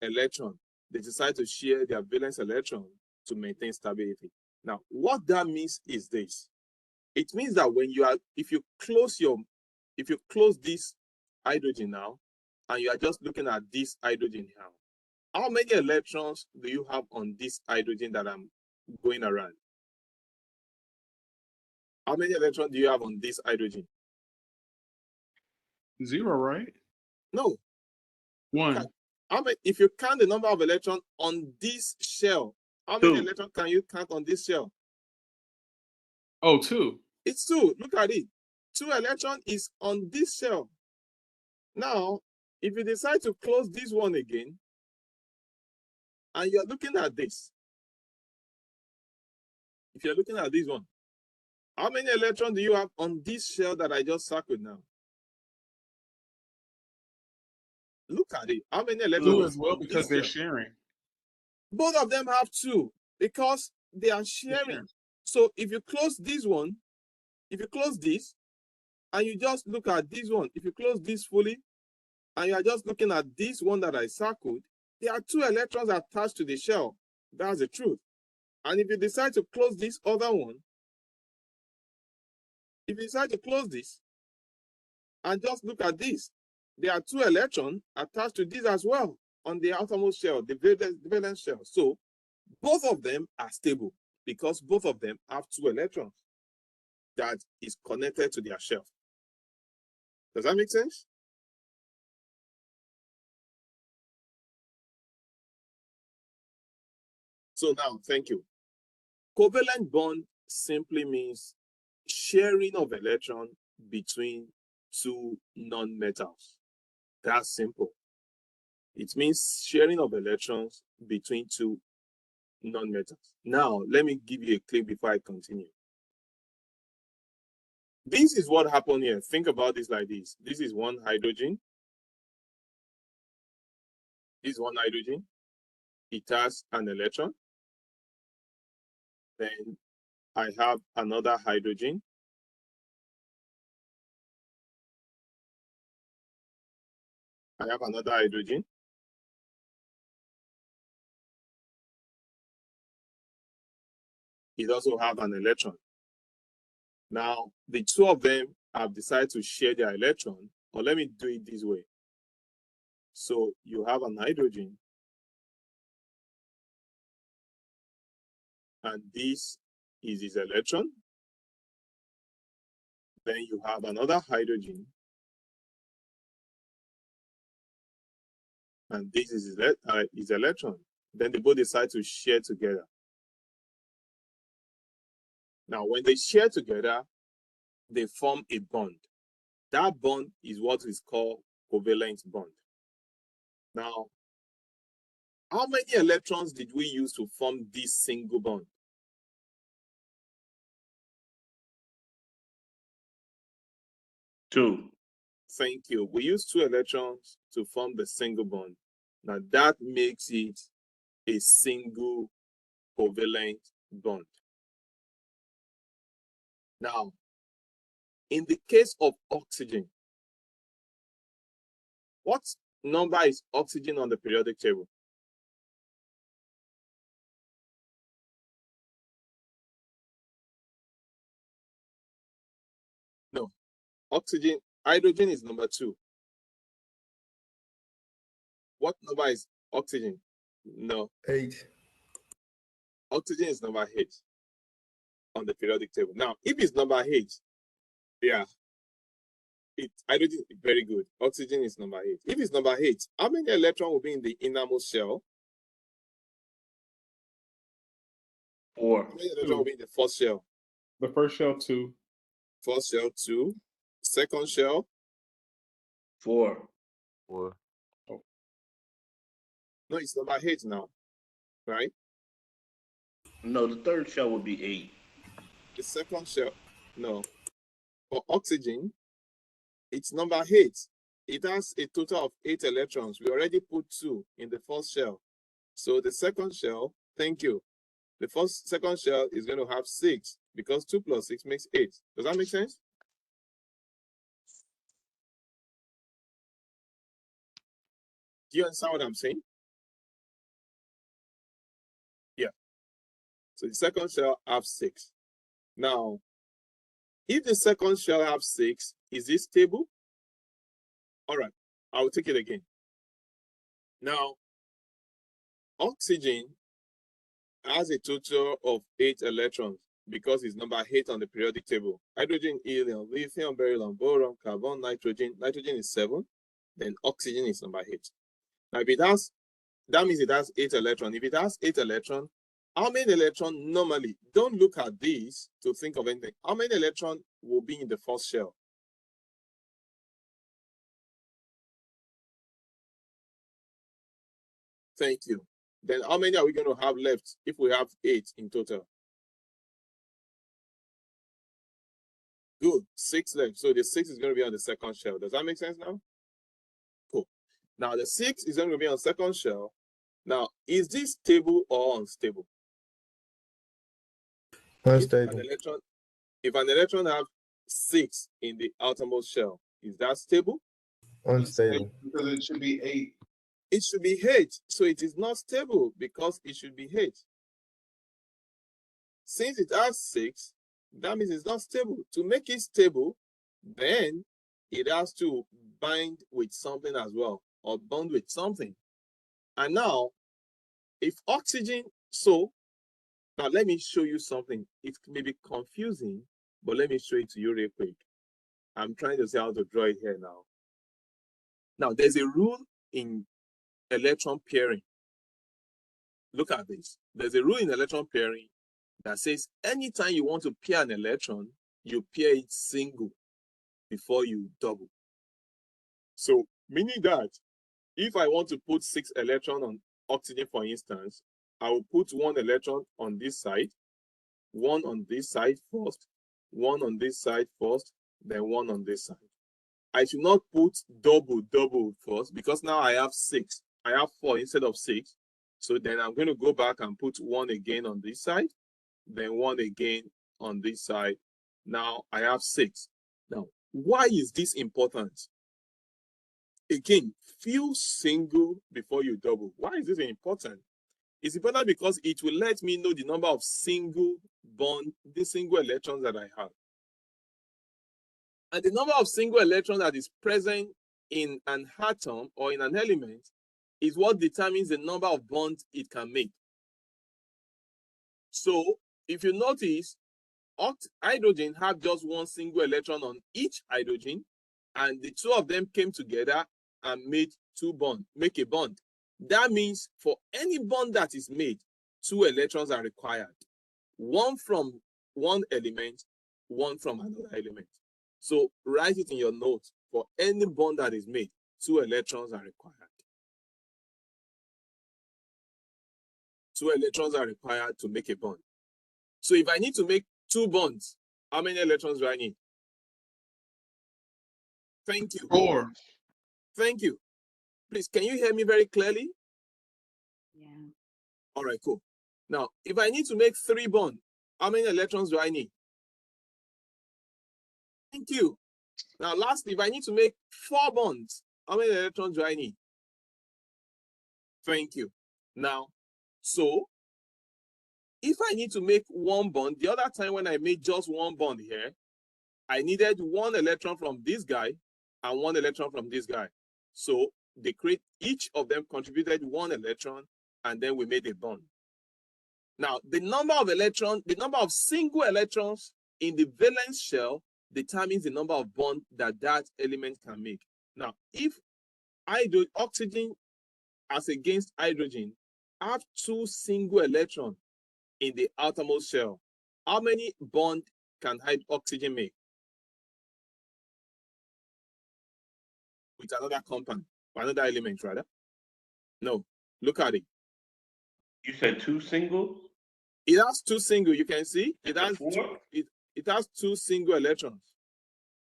electron. They decide to share their valence electron to maintain stability. Now, what that means is this. It means that if you close this hydrogen now, and you are just looking at this hydrogen now, how many electrons do you have on this hydrogen that I'm going around? How many electrons do you have on this hydrogen? 0, right? No. 1. If you count the number of electrons on this shell, how many electrons can you count on this shell? Oh, 2. It's 2. Look at it. 2 electrons is on this shell. Now, if you decide to close this one again, and you're looking at this, if you're looking at this one, how many electrons do you have on this shell that I just circled now? Look at it. How many electrons? 2 as well, because they're sharing. Both of them have 2 because they are sharing. So if you close this one, if you close this, and you just look at this one, if you close this fully, and you are just looking at this one that I circled, there are 2 electrons attached to the shell. That's the truth. And if you decide to close this other one, if you decide to close this, and just look at this, there are 2 electrons attached to this as well on the outermost shell, the valence shell. So both of them are stable. because both of them have 2 electrons that is connected to their shell. Does that make sense? So now, thank you. Covalent bond simply means sharing of electron between 2 non-metals. That's simple. It means sharing of electrons between 2 non-metals. Now, let me give you a clip before I continue. This is what happened here. Think about this like this. This is 1 hydrogen. This is 1 hydrogen. It has an electron. Then I have another hydrogen. I have another hydrogen. It also have an electron. Now, the 2 of them have decided to share their electron, or let me do it this way. So you have an hydrogen, and this is his electron. Then you have another hydrogen, and this is his electron. Then they both decide to share together. Now, when they share together, they form a bond. That bond is what is called covalent bond. Now, how many electrons did we use to form this single bond? Two. Thank you. We use 2 electrons to form the single bond. Now that makes it a single covalent bond. Now, in the case of oxygen, what number is oxygen on the periodic table? No. Oxygen, hydrogen is number 2. What number is oxygen? No. 8. Oxygen is number 8 on the periodic table. Now, if it's number 8, yeah, hydrogen is very good. Oxygen is number 8. If it's number 8, how many electrons will be in the innermost shell? 4. How many electrons will be in the first shell? The first shell, 2. First shell, 2. Second shell? 4. 4. No, it's number 8 now, right? No, the third shell would be 8. The second shell, no. For oxygen, it's number 8. It has a total of 8 electrons. We already put 2 in the first shell. So the second shell, thank you. The second shell is going to have 6 because 2 plus 6 makes 8. Does that make sense? Do you understand what I'm saying? Yeah. So the second shell has 6. Now, if the second shell has 6, is this stable? All right, I will take it again. Now, oxygen has a total of 8 electrons because it's number 8 on the periodic table. Hydrogen, helium, lithium, beryllium, boron, carbon, nitrogen. Nitrogen is 7. Then oxygen is number 8. Now, if it has, that means it has 8 electrons. If it has 8 electrons, how many electrons normally? Don't look at these to think of anything. How many electrons will be in the first shell? Thank you. Then how many are we going to have left if we have 8 in total? Good, 6 left. So the 6 is going to be on the second shell. Does that make sense now? Cool. Now the 6 is going to be on second shell. Now, is this stable or unstable? Unstable. If an electron have 6 in the outermost shell, is that stable? Unstable. Because it should be 8. It should be 8. So it is not stable because it should be 8. Since it has 6, that means it's not stable. To make it stable, then it has to bind with something as well, or bond with something. And now, if oxygen, so Now, let me show you something. It may be confusing, but let me show it to you real quick. I'm trying to see how to draw it here now. Now, there's a rule in electron pairing. Look at this. There's a rule in electron pairing that says anytime you want to pair an electron, you pair it single before you double. So, meaning that if I want to put 6 electrons on oxygen, for instance, I will put 1 electron on this side, 1 on this side first, 1 on this side first, then 1 on this side. I should not put double first because now I have 6. I have 4 instead of 6. So then I'm going to go back and put 1 again on this side, then 1 again on this side. Now I have 6. Now, why is this important? Again, few single before you double. Why is this important? It's important because it will let me know the number of single electrons that I have. And the number of single electrons that is present in an atom or in an element is what determines the number of bonds it can make. So if you notice, hydrogen have just 1 single electron on each hydrogen, and the 2 of them came together and make a bond. That means for any bond that is made, 2 electrons are required. 1 from one element, 1 from another element. So write it in your notes. For any bond that is made, 2 electrons are required. 2 electrons are required to make a bond. So if I need to make 2 bonds, how many electrons do I need? Thank you. 4. Thank you. Please, can you hear me very clearly? Yeah. All right, cool. Now, if I need to make 3 bonds, how many electrons do I need? Thank you. Now, lastly, if I need to make 4 bonds, how many electrons do I need? Thank you. Now, so if I need to make 1 bond, the other time when I made just 1 bond here, I needed 1 electron from this guy and 1 electron from this guy. So each of them contributed 1 electron, and then we made a bond. Now, the number of single electrons in the valence shell determines the number of bonds that element can make. Now, if oxygen as against hydrogen have 2 single electrons in the outermost shell, how many bonds can oxygen make with another compound, or another element rather? No, look at it. You said 2 singles? It has 2 single, you can see. It has 4? it has 2 single electrons.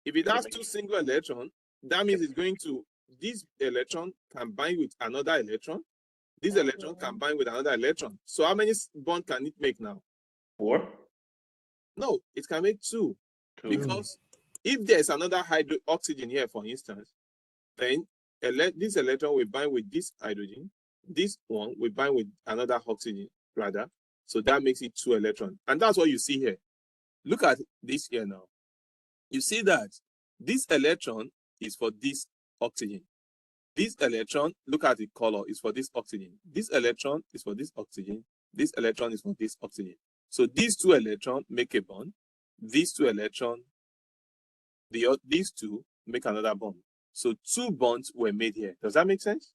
If it has 2 single electrons, that means it's going to, this electron can bind with another electron. This electron can bind with another electron. So how many bonds can it make now? 4? No, it can make 2. 2. Because if there's another oxygen here, for instance, then this electron will bind with this hydrogen. This one will bind with another oxygen, rather. So that makes it 2 electrons. And that's what you see here. Look at this here now. You see that this electron is for this oxygen. This electron, look at the color, is for this oxygen. This electron is for this oxygen. This electron is for this oxygen. So these 2 electrons make a bond. These 2 electrons, these 2 make another bond. So 2 bonds were made here. Does that make sense?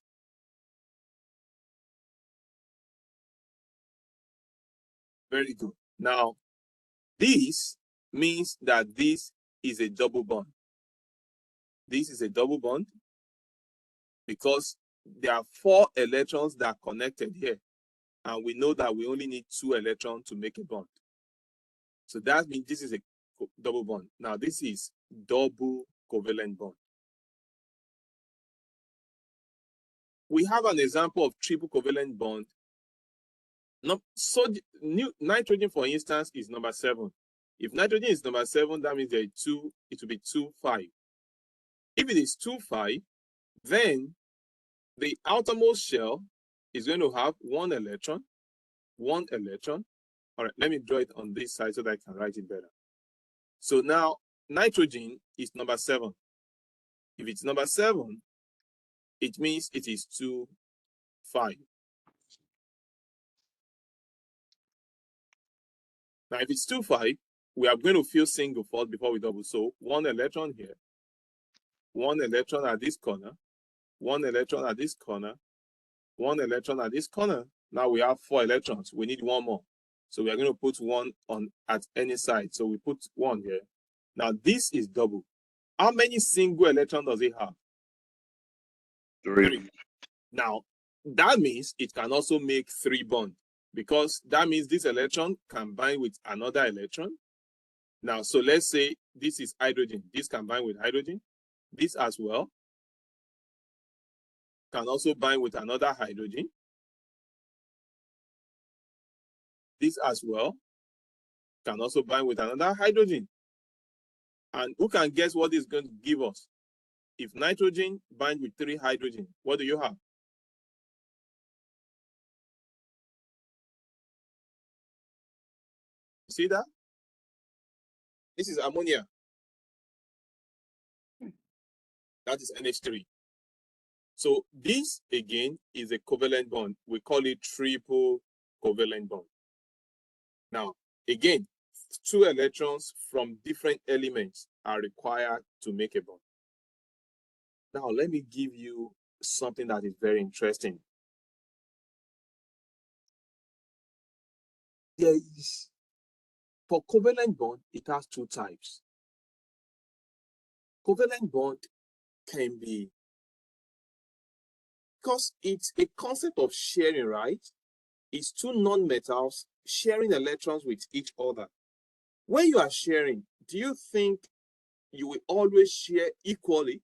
Very good. Now, this means that this is a double bond. This is a double bond because there are 4 electrons that are connected here. And we know that we only need 2 electrons to make a bond. So that means this is a double bond. Now, this is double covalent bond. We have an example of triple covalent bond. Nitrogen, for instance, is number 7. If nitrogen is number 7, that means there are 2, it will be 2, 5. If it is 2, 5, then the outermost shell is going to have 1 electron, 1 electron. All right, let me draw it on this side so that I can write it better. So now nitrogen is number 7. If it's number 7, it means it is 2, 5. Now, if it's 2, 5, we are going to fill single first before we double. So 1 electron here, 1 electron at this corner, 1 electron at this corner, 1 electron at this corner. Now we have 4 electrons. We need 1 more. So we are going to put 1 on at any side. So we put 1 here. Now this is double. How many single electrons does it have? 3. Now, that means it can also make 3 bonds, because that means this electron can bind with another electron. Now, so let's say this is hydrogen. This can bind with hydrogen. This as well can also bind with another hydrogen. This as well can also bind with another hydrogen. And who can guess what it's going to give us? If nitrogen binds with 3 hydrogen, what do you have? See that? This is ammonia. That is NH3. So this, again, is a covalent bond. We call it triple covalent bond. Now, again, 2 electrons from different elements are required to make a bond. Now, let me give you something that is very interesting. There is, for covalent bond, it has 2 types. Covalent bond can be, because it's a concept of sharing, right? It's 2 non-metals sharing electrons with each other. When you are sharing, do you think you will always share equally?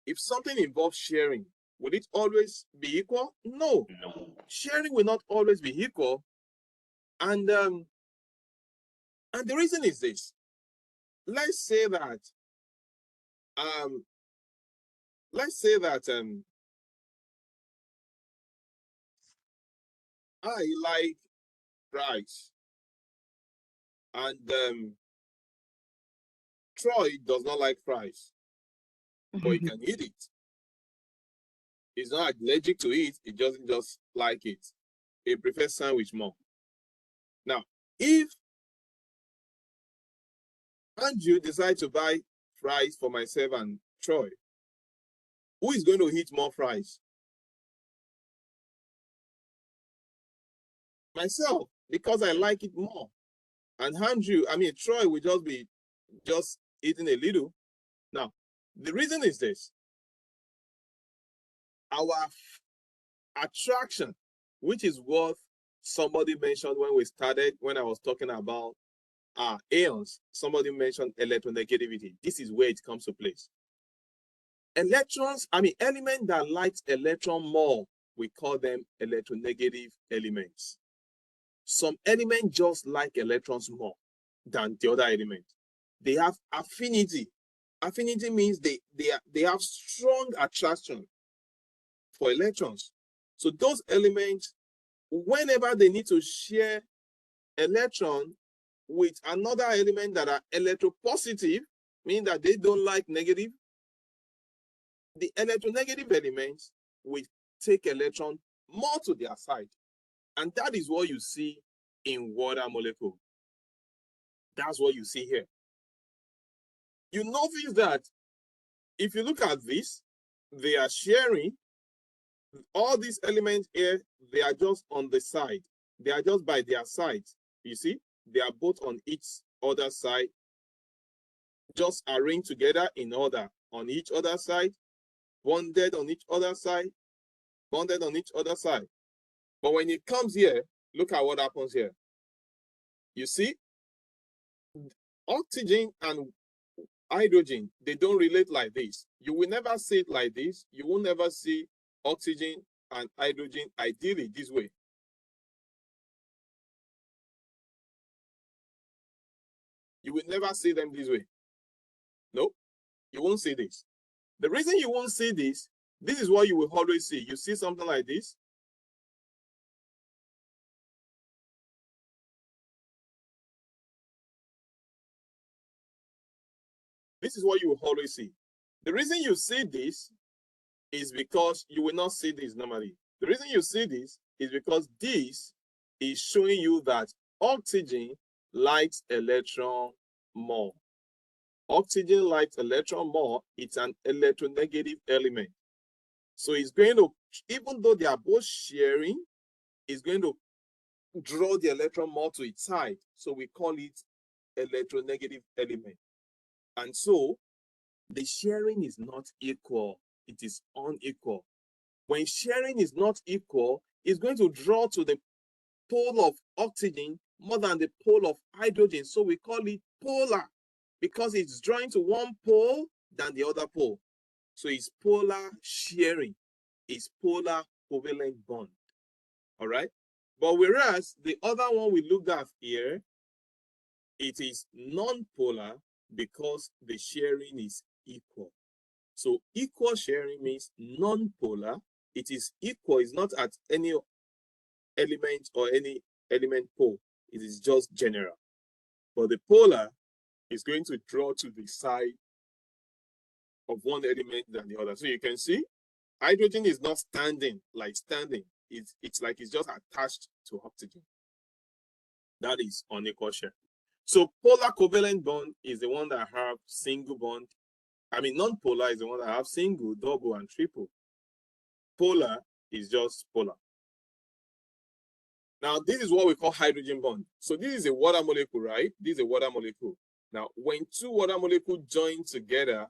If something involves sharing, will it always be equal? No. No. Sharing will not always be equal. And the reason is this. Let's say that I like rice, and Troy does not like fries, but he can eat it. He's not allergic to it, he doesn't just like it. He prefers sandwich more. Now, if Andrew decides to buy fries for myself and Troy, who is going to eat more fries? Myself, because I like it more. And Troy will just be eating a little. Now, the reason is this. Our attraction, which is what somebody mentioned when I was talking about ions, somebody mentioned electronegativity. This is where it comes to place. Elements that like electron more, we call them electronegative elements. Some elements just like electrons more than the other elements. They have affinity. Affinity means they have strong attraction for electrons. So those elements, whenever they need to share electron with another element that are electropositive, meaning that they don't like negative, the electronegative elements will take electron more to their side. And that is what you see in water molecule. That's what you see here. You notice that if you look at this, they are sharing. All these elements here, they are just on the side. They are just by their sides. You see, they are both on each other side, just arranged together in order on each other side, bonded on each other side, bonded on each other side. But when it comes here, look at what happens here. You see, oxygen and hydrogen, they don't relate like this. You will never see it like this. You will never see oxygen and hydrogen ideally this way. You will never see them this way. No, you won't see this. The reason you won't see this is what you will always see. You see something like this. This is what you will always see. The reason you see this is because you will not see this normally. The reason you see this is because this is showing you that oxygen likes electron more. Oxygen likes electron more. It's an electronegative element. So it's going to, even though they are both sharing, it's going to draw the electron more to its side. So we call it electronegative element. And so the sharing is not equal. It is unequal. When sharing is not equal, it's going to draw to the pole of oxygen more than the pole of hydrogen. So we call it polar because it's drawing to one pole than the other pole. So it's polar sharing. It's polar covalent bond. All right. But whereas the other one we looked at here, it is non-polar because the sharing is equal. So equal sharing means non-polar. It is equal. It's not at any element or any element pole. It is just general. But the polar is going to draw to the side of one element than the other. So you can see hydrogen is not standing like standing. It's like it's just attached to oxygen. That is unequal sharing. So polar covalent bond is the one that have single bond. I mean, non-polar is the one that have single, double, and triple. Polar is just polar. Now, this is what we call hydrogen bond. So this is a water molecule, right? This is a water molecule. Now, when two water molecules join together,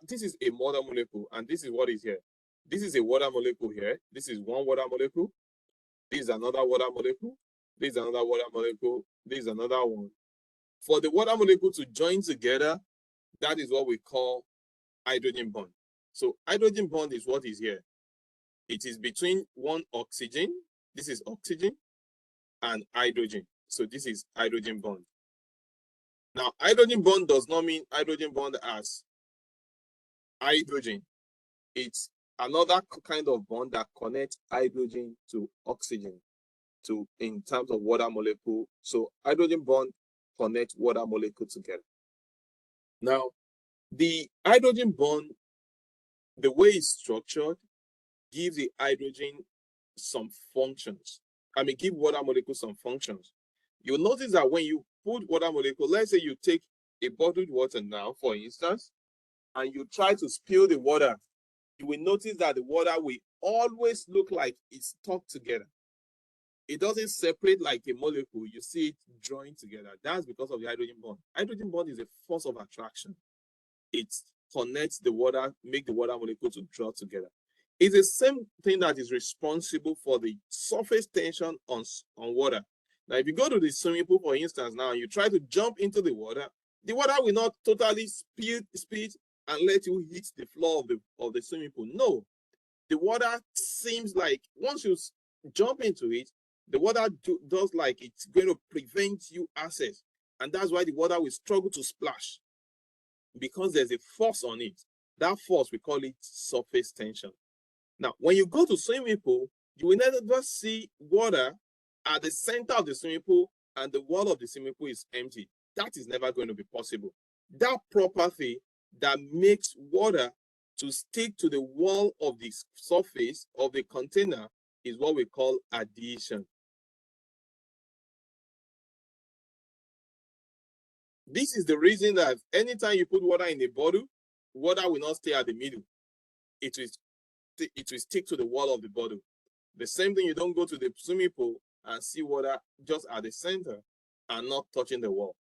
this is a water molecule, and this is what is here. This is a water molecule here. This is one water molecule. This is another water molecule. This is another water molecule. This is another one. For the water molecule to join together, that is what we call hydrogen bond. So hydrogen bond is what is here. It is between one oxygen, this is oxygen, and hydrogen. So this is hydrogen bond. Now, hydrogen bond does not mean hydrogen bond as hydrogen. It's another kind of bond that connects hydrogen to oxygen in terms of water molecule. So hydrogen bond connects water molecule together. Now, the hydrogen bond, the way it's structured, gives the hydrogen some functions. Give water molecule some functions. You'll notice that when you put water molecule, let's say you take a bottled water now, for instance, and you try to spill the water, you will notice that the water will always look like it's stuck together. It doesn't separate like a molecule. You see it drawing together. That's because of the hydrogen bond. Hydrogen bond is a force of attraction. It connects the water, make the water molecule to draw together. It's the same thing that is responsible for the surface tension on water. Now, if you go to the swimming pool, for instance, now you try to jump into the water will not totally speed and let you hit the floor of the swimming pool. No, the water seems like once you jump into it, the water does like it's going to prevent you access. And that's why the water will struggle to splash because there's a force on it. That force, we call it surface tension. Now, when you go to swimming pool, you will never see water at the center of the swimming pool and the wall of the swimming pool is empty. That is never going to be possible. That property that makes water to stick to the wall of the surface of the container is what we call adhesion. This is the reason that anytime you put water in a bottle, water will not stay at the middle. It will stick to the wall of the bottle. The same thing, you don't go to the swimming pool and see water just at the center and not touching the wall.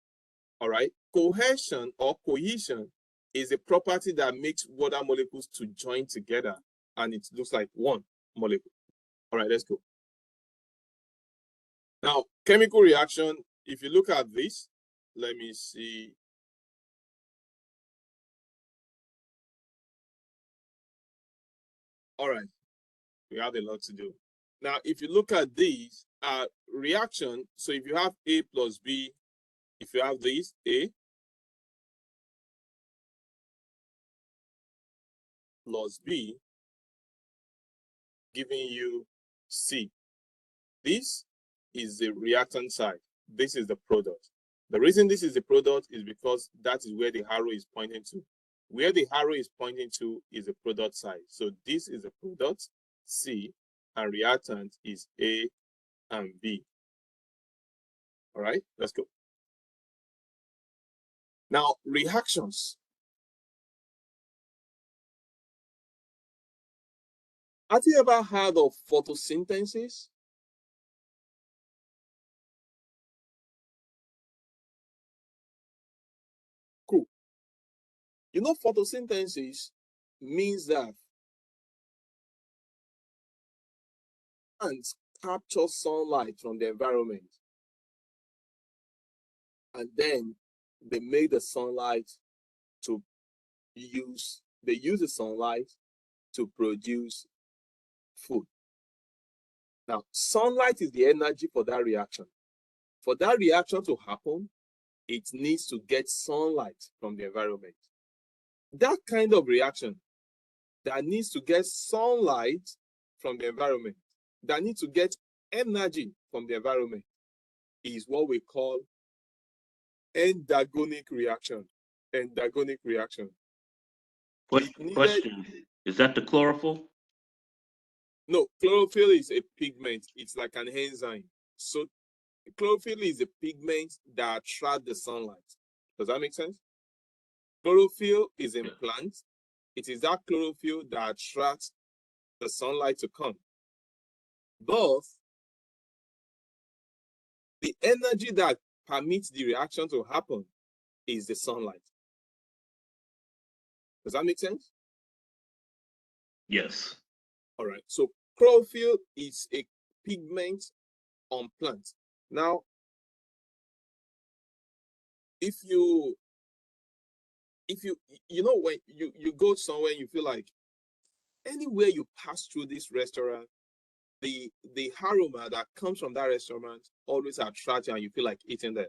All right. Cohesion or cohesion is a property that makes water molecules to join together, and it looks like one molecule. All right, let's go. Now, chemical reaction, if you look at this, let me see. All right, we have a lot to do. Now, if you look at these reaction, so if you have A plus B, if you have this, A plus B, giving you C. This is the reactant side. This is the product. The reason this is the product is because that is where the arrow is pointing to. Where the arrow is pointing to is the product side. So this is the product, C, and reactant is A and B. All right, let's go. Now, reactions. Have you ever heard of photosynthesis? Cool. You know, photosynthesis means that plants capture sunlight from the environment, and then they make the sunlight to use, they use the sunlight to produce food. Now, sunlight is the energy for that reaction. For that reaction to happen, it needs to get sunlight from the environment. That kind of reaction that needs to get sunlight from the environment, that needs to get energy from the environment, is what we call endogenic reaction. Endogenic reaction. Question: is that the chlorophyll? No, chlorophyll is a pigment. It's like an enzyme. So chlorophyll is a pigment that attracts the sunlight. Does that make sense? Chlorophyll is in plants. It is that chlorophyll that attracts the sunlight to come. But the energy that permits the reaction to happen is the sunlight. Does that make sense? Yes. All right. So chlorophyll is a pigment on plants. Now, if you know, when you go somewhere and you feel like anywhere you pass through this restaurant, the aroma that comes from that restaurant always attracts you and you feel like eating there.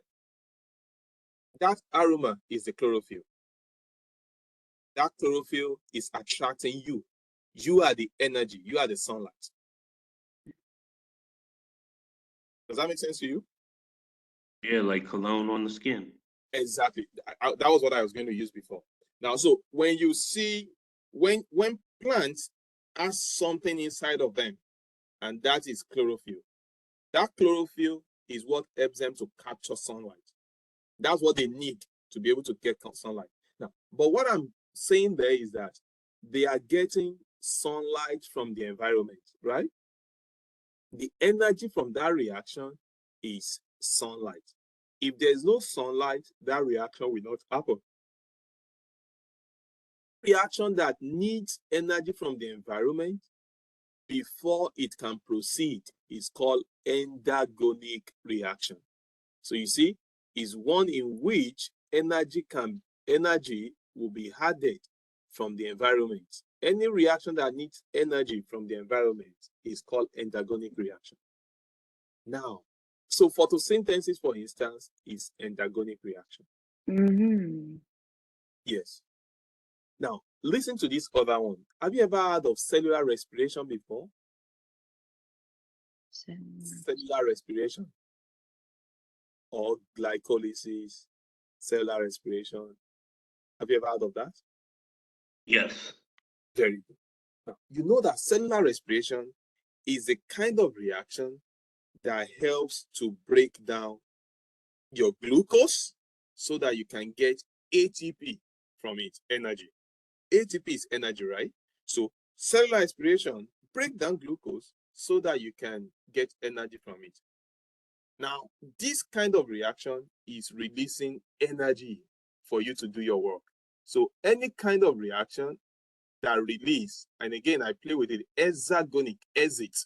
That aroma is the chlorophyll. That chlorophyll is attracting you. You are the energy. You are the sunlight. Does that make sense to you? Yeah, like cologne on the skin. Exactly. That was what I was going to use before. Now, so when you see, when plants have something inside of them, and that is chlorophyll. That chlorophyll is what helps them to capture sunlight. That's what they need to be able to get sunlight. Now, but what I'm saying there is that they are getting sunlight from the environment, right? The energy from that reaction is sunlight. If there's no sunlight, that reaction will not happen. Reaction that needs energy from the environment before it can proceed is called endogenic reaction. So you see, is one in which energy will be added from the environment. Any reaction that needs energy from the environment is called endogenic reaction. Now, so photosynthesis, for instance, is endogenic reaction. Mm-hmm. Yes. Now, listen to this other one. Have you ever heard of cellular respiration before? Cellular respiration or glycolysis, cellular respiration. Have you ever heard of that? Yes. Very good. Now, you know that cellular respiration is a kind of reaction that helps to break down your glucose so that you can get ATP from it, energy. ATP is energy, right? So cellular respiration break down glucose so that you can get energy from it. Now, this kind of reaction is releasing energy for you to do your work. So any kind of reaction that release, and again, I play with it, exergonic, exit.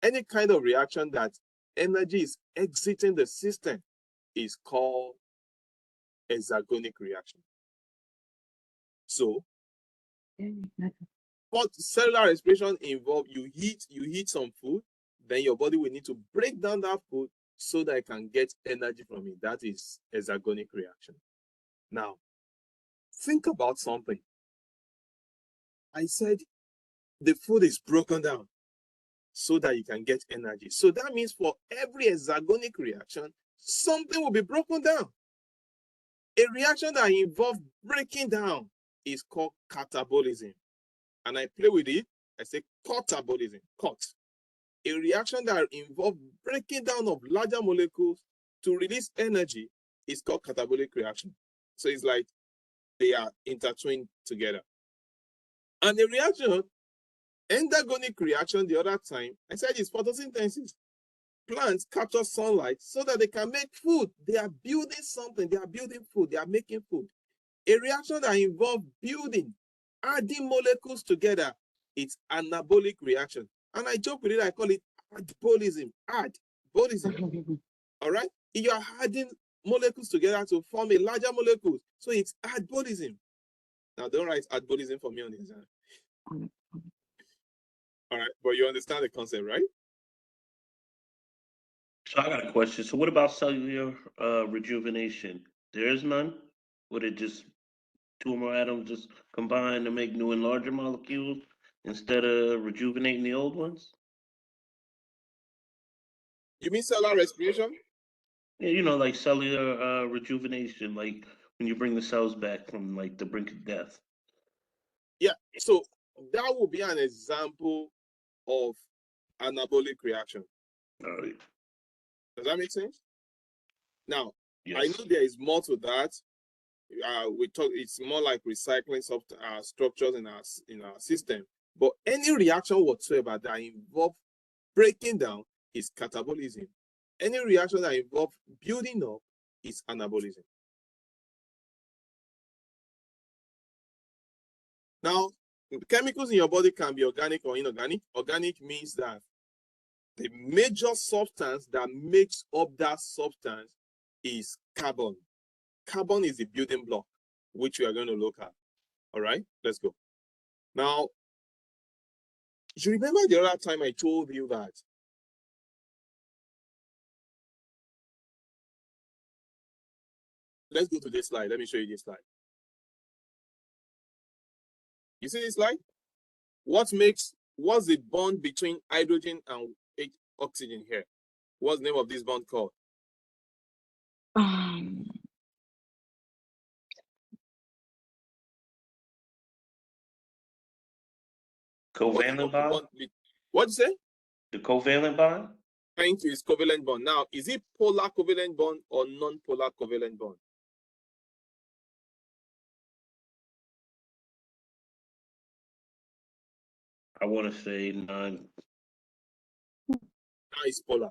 Any kind of reaction that energy is exiting the system is called exergonic reaction. So, what cellular respiration involves, you eat some food, then your body will need to break down that food so that it can get energy from it. That is exergonic reaction. Now, think about something. I said the food is broken down so that you can get energy. So that means for every exergonic reaction, something will be broken down. A reaction that involves breaking down is called catabolism. And I play with it. I say catabolism. Cut. a reaction that involves breaking down of larger molecules to release energy is called catabolic reaction. So it's like they are intertwined together. And the reaction, endergonic reaction the other time, I said it's photosynthesis. Plants capture sunlight so that they can make food. They are building something. They are building food. They are making food. A reaction that involves building, adding molecules together, it's anabolic reaction. And I joke with it, I call it adbolism. Adbolism. All right? You are adding molecules together to form a larger molecule. So it's adbolism. Now, don't write adbolism for me on the exam. All right, but you understand the concept, right? So I got a question. So what about cellular rejuvenation? There is none? Would it just two or more atoms just combine to make new and larger molecules instead of rejuvenating the old ones? You mean cellular respiration? Yeah, you know, like cellular rejuvenation, like when you bring the cells back from like the brink of death. Yeah, so that would be an example of anabolic reaction. All right. Does that make sense? Now, Yes. I know there is more to that. We talk. It's more like recycling structures in our system. But any reaction whatsoever that involves breaking down is catabolism. Any reaction that involves building up is anabolism. Now, chemicals in your body can be organic or inorganic. Organic means that the major substance that makes up that substance is carbon. Carbon is the building block, which we are going to look at. All right, let's go. Now, you remember the other time I told you that let's go to this slide. Let me show you this slide. You see this slide? What's the bond between hydrogen and oxygen here? What's the name of this bond called? Covalent bond? What'd you say? The covalent bond? Thank you, it's covalent bond. Now, is it polar covalent bond or non-polar covalent bond? I want to say none. Now it's polar.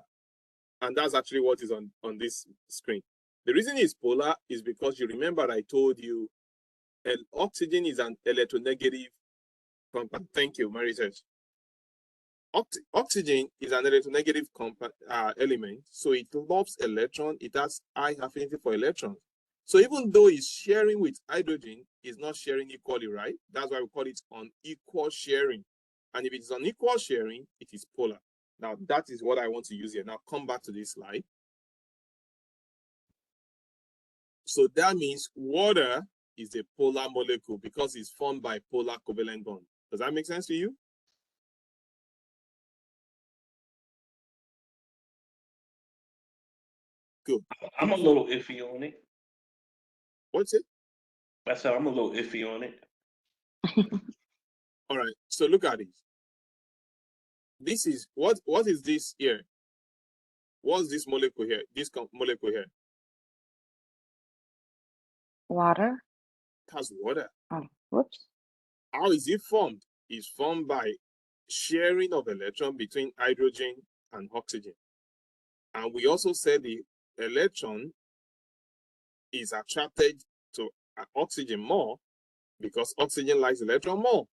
And that's actually what is on this screen. The reason it's polar is because you remember I told you oxygen is an electronegative compound. Thank you, my research. Oxygen is an electronegative element, so it loves electron. It has high affinity for electrons. So even though it's sharing with hydrogen, it's not sharing equally, right? That's why we call it unequal sharing. And if it's unequal sharing, it is polar. Now, that is what I want to use here. Now, come back to this slide. So that means water is a polar molecule because it's formed by polar covalent bond. Does that make sense to you? Good. I'm a little iffy on it. What's it? I said I'm a little iffy on it. All right. So look at it. This is what is this here? What's this molecule here? This molecule here? Water. It has water. Oh, whoops. How is it formed? It's formed by sharing of electron between hydrogen and oxygen. And we also said the electron is attracted to oxygen more because oxygen likes electron more.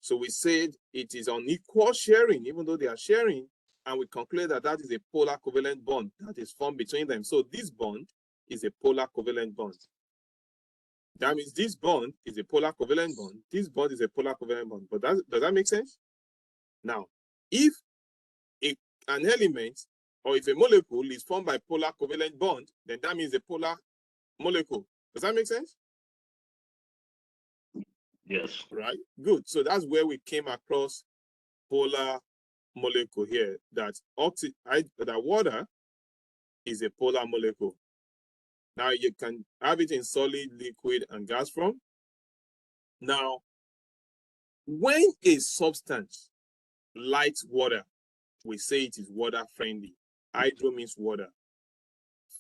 So we said it is unequal sharing, even though they are sharing, and we conclude that that is a polar covalent bond that is formed between them. So this bond is a polar covalent bond. That means this bond is a polar covalent bond. This bond is a polar covalent bond. But does that make sense? Now, if an element or if a molecule is formed by polar covalent bond, then that means a polar molecule. Does that make sense? Yes. Right? Good. So that's where we came across polar molecule here, that water is a polar molecule. Now you can have it in solid, liquid, and gas form. Now, when a substance likes water, we say it is water friendly. Hydro means water.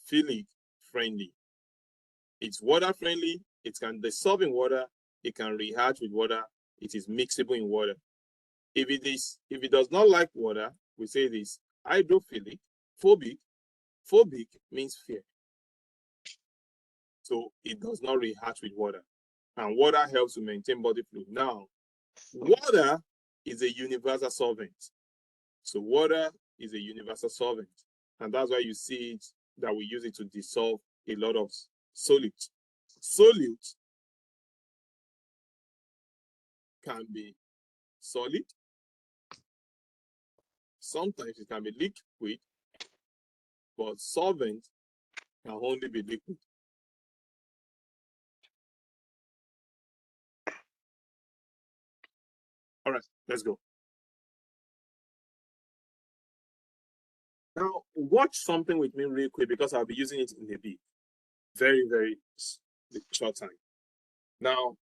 Philic, friendly. It's water friendly. It can dissolve in water. It can react with water. It is mixable in water. If it does not like water, we say this hydrophilic. Phobic. Phobic means fear. So it does not react with water. And water helps to maintain body fluid. Now, water is a universal solvent. So water is a universal solvent. And that's why you see it that we use it to dissolve a lot of solutes. Solute can be solid. Sometimes it can be liquid, but solvent can only be liquid. All right, let's go. Now, watch something with me real quick because I'll be using it in a bit. Very, very short time. Now,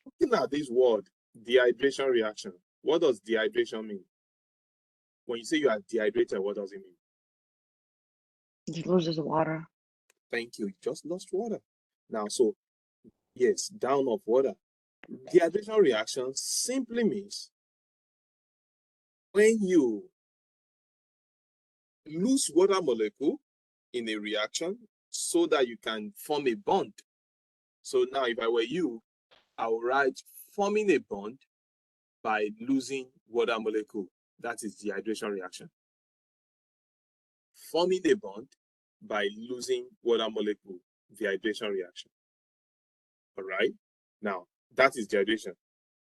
looking at this word, dehydration reaction, what does dehydration mean? When you say you are dehydrated, what does it mean? It loses water. Thank you. You just lost water. Now, so yes, down of water. Dehydration reaction simply means when you lose water molecule in a reaction so that you can form a bond. So now if I were you, I would write forming a bond by losing water molecule. That is dehydration reaction. Forming a bond by losing water molecule, dehydration reaction. All right. Now, that is dehydration.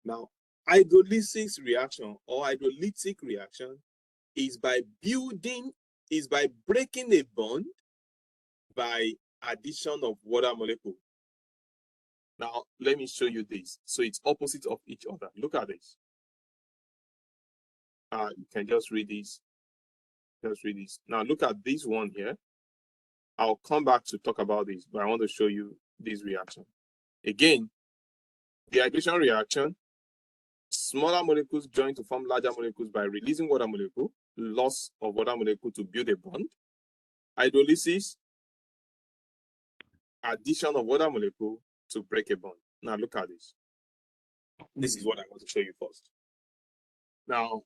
Now, hydrolysis reaction or hydrolytic reaction is by breaking a bond by addition of water molecule. Now, let me show you this. So it's opposite of each other. Look at this. You can just read this. Just read this. Now, look at this one here. I'll come back to talk about this, but I want to show you this reaction. Again, dehydration reaction, smaller molecules join to form larger molecules by releasing water molecule, loss of water molecule to build a bond. Hydrolysis, addition of water molecule to break a bond. Now look at this. This is what I want to show you first. Now,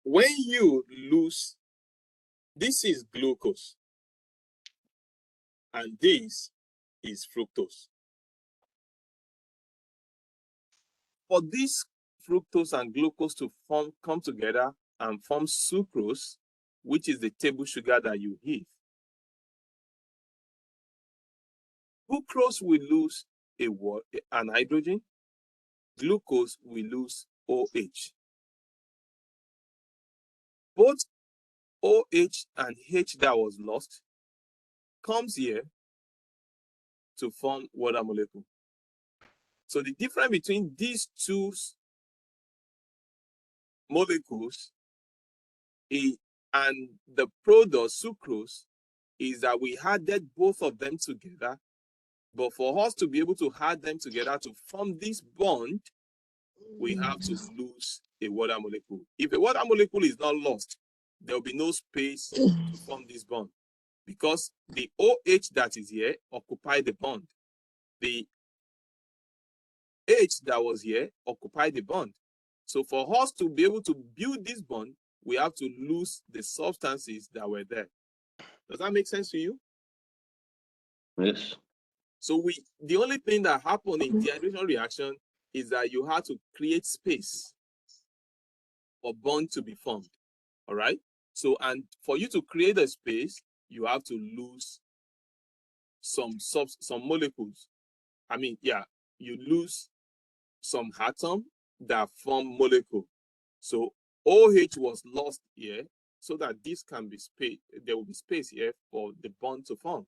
when you lose, this is glucose, and this is fructose. For this fructose and glucose to come together and form sucrose, which is the table sugar that you eat, sucrose will lose an hydrogen, glucose will lose OH. Both OH and H that was lost comes here to form water molecule. So the difference between these two molecules and the product sucrose is that we added both of them together. But for us to be able to add them together to form this bond, we have to lose a water molecule. If a water molecule is not lost, there will be no space to form this bond because the OH that is here occupied the bond. The H that was here occupied the bond. So for us to be able to build this bond, we have to lose the substances that were there. Does that make sense to you? Yes. So the only thing that happened in dehydration reaction is that you have to create space for bond to be formed. All right. So, and for you to create a space, you have to lose some molecules. I mean, yeah, you lose some atom that form molecule. So OH was lost here so that this can be space. There will be space here for the bond to form.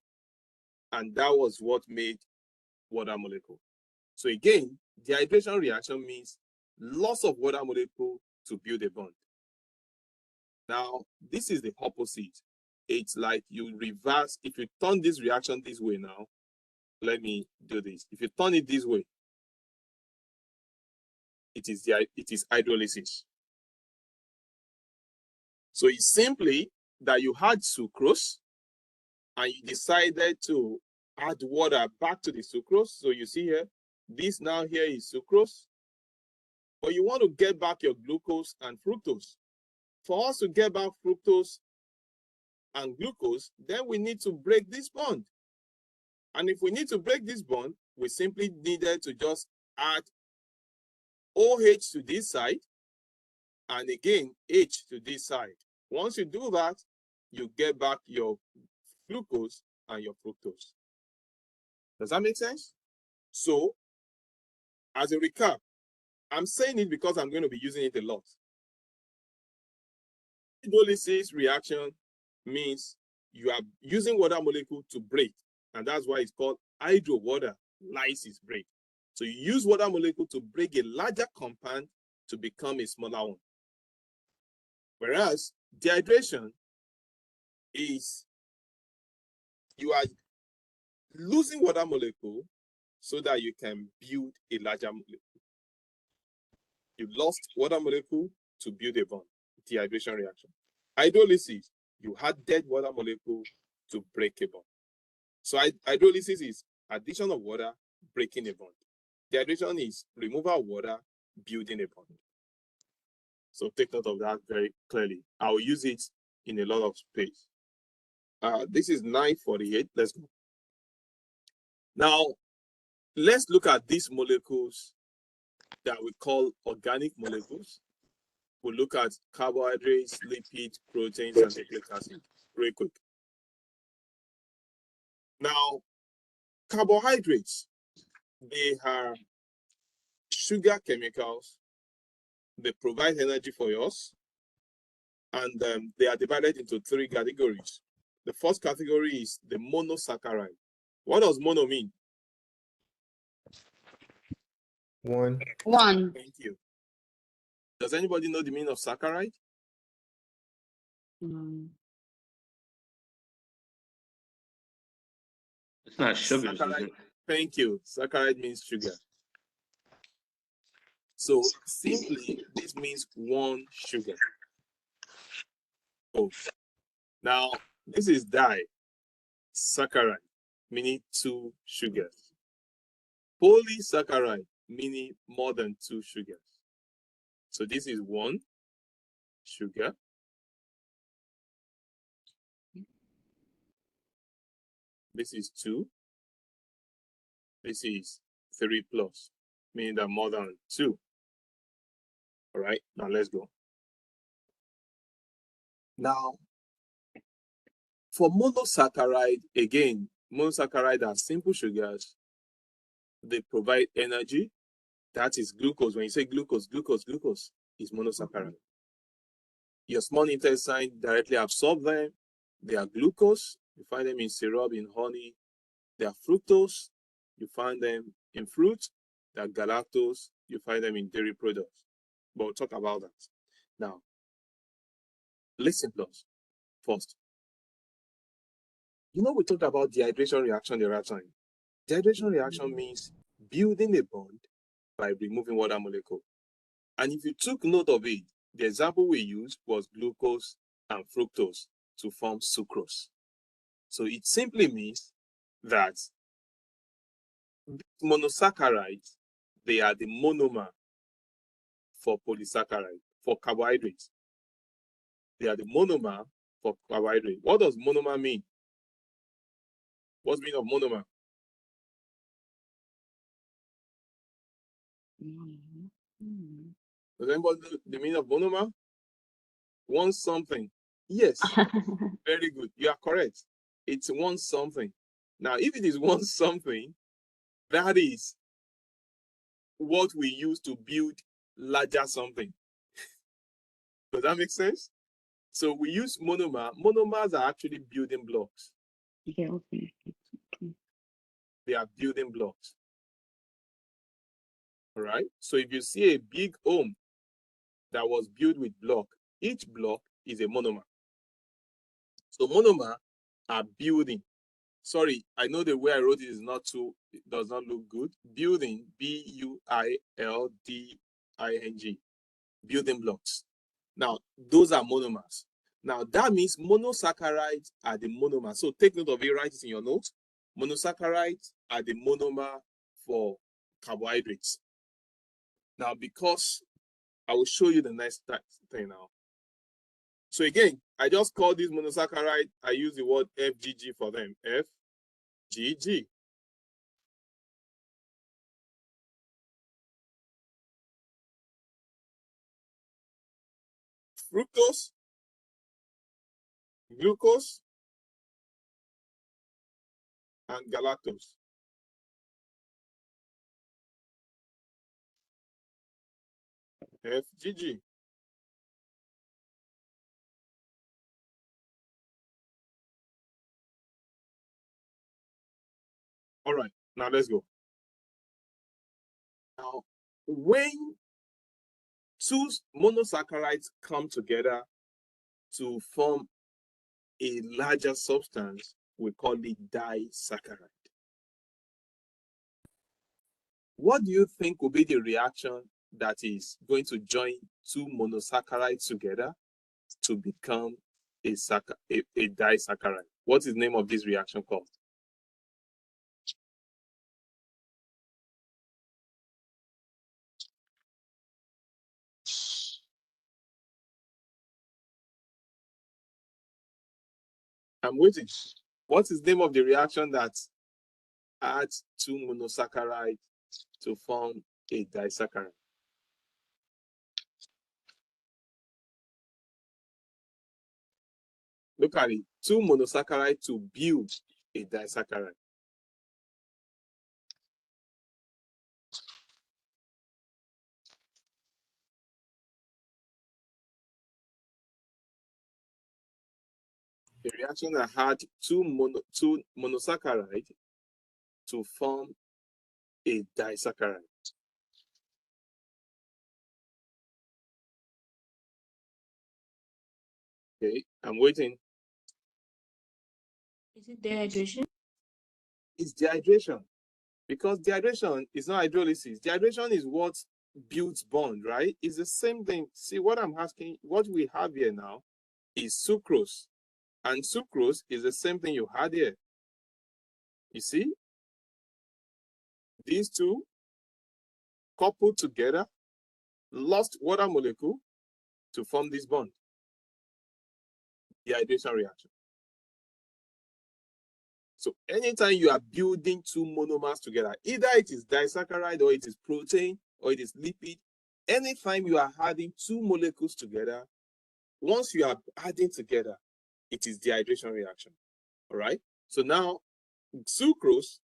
And that was what made water molecule. So again, dehydration reaction means loss of water molecule to build a bond. Now, this is the opposite. It's like you reverse. If you turn this reaction this way now, let me do this. If you turn it this way, it is hydrolysis. So it's simply that you had sucrose and you decided to add water back to the sucrose. So you see here, this now here is sucrose, but you want to get back your glucose and fructose. For us to get back fructose and glucose, then we need to break this bond. And if we need to break this bond, we simply needed to just add OH to this side and again H to this side. Once you do that, you get back your glucose and your fructose. Does that make sense? So, as a recap, I'm saying it because I'm going to be using it a lot. Hydrolysis reaction means you are using water molecule to break, and that's why it's called hydro-water lysis break. So you use water molecule to break a larger compound to become a smaller one. Whereas dehydration is you are losing water molecule so that you can build a larger molecule. You lost water molecule to build a bond, dehydration reaction. Hydrolysis, you had dead water molecule to break a bond. So hydrolysis is addition of water, breaking a bond. Dehydration is removal of water, building a bond. So take note of that very clearly. I will use it in a lot of space. This is 948. Let's go. Now, let's look at these molecules that we call organic molecules. We'll look at carbohydrates, lipids, proteins, and nucleic acid real quick. Now, carbohydrates, they are sugar chemicals. They provide energy for us, and they are divided into 3 categories. The first category is the monosaccharide. What does mono mean? One. Thank you. Does anybody know the meaning of saccharide? It's not sugars, is Saccharide. it? Thank you. Saccharide means sugar. So simply, this means 1 sugar. Oh, now this is disaccharide, meaning 2 sugars. Polysaccharide, meaning more than 2 sugars. So this is 1 sugar. This is 2. This is 3 plus, meaning that more than 2. All right, now let's go. Now, for monosaccharide, again, monosaccharide are simple sugars. They provide energy. That is glucose. When you say glucose, glucose is monosaccharide. Your small intestine directly absorb them. They are glucose. You find them in syrup, in honey. They are fructose. You find them in fruit. They are galactose. You find them in dairy products. But we'll talk about that. Now, listen close. First, you know, we talked about dehydration reaction the other time. Dehydration reaction means building a bond by removing water molecule. And if you took note of it, the example we used was glucose and fructose to form sucrose. So it simply means that monosaccharides, they are the monomer for polysaccharide, for carbohydrates. They are the monomer for carbohydrate. What does monomer mean? What's the meaning of monomer? Does anybody know the meaning of monomer? One something. Yes, very good. You are correct. It's one something. Now, if it is one something, that is what we use to build larger something. Does that make sense? So we use monomer. Monomers are actually building blocks. They are building blocks. All right. So if you see a big home that was built with block, each block is a monomer. So monomer are building. Sorry, I know the way I wrote it is not too, it does not look good. Building, B-U-I-L-D-I-N-G. ing, building blocks. Now, those are monomers. Now, that means monosaccharides are the monomer. So take note of it, write it in your notes. Monosaccharides are the monomer for carbohydrates. Now, because I will show you the next thing now. So again, I just call this monosaccharide, I use the word FGG for them, FGG. Fructose, glucose, and galactose. FGG. All right, now let's go. Now, when two monosaccharides come together to form a larger substance, we call it disaccharide. What do you think will be the reaction that is going to join two monosaccharides together to become a disaccharide? What is the name of this reaction called? I'm waiting. What is the name of the reaction that adds two monosaccharides to form a disaccharide? Look at it. Two monosaccharides to build a disaccharide. A reaction that had two monosaccharides to form a disaccharide. Okay, I'm waiting. Is it dehydration? It's dehydration. Because dehydration is not hydrolysis. Dehydration is what builds bond, right? It's the same thing. See, what I'm asking, what we have here now is sucrose. And sucrose is the same thing you had here. You see? These two coupled together lost water molecule to form this bond. Dehydration reaction. So anytime you are building two monomers together, either it is disaccharide or it is protein or it is lipid, anytime you are adding two molecules together, once you are adding together, it is dehydration reaction. All right. So now sucrose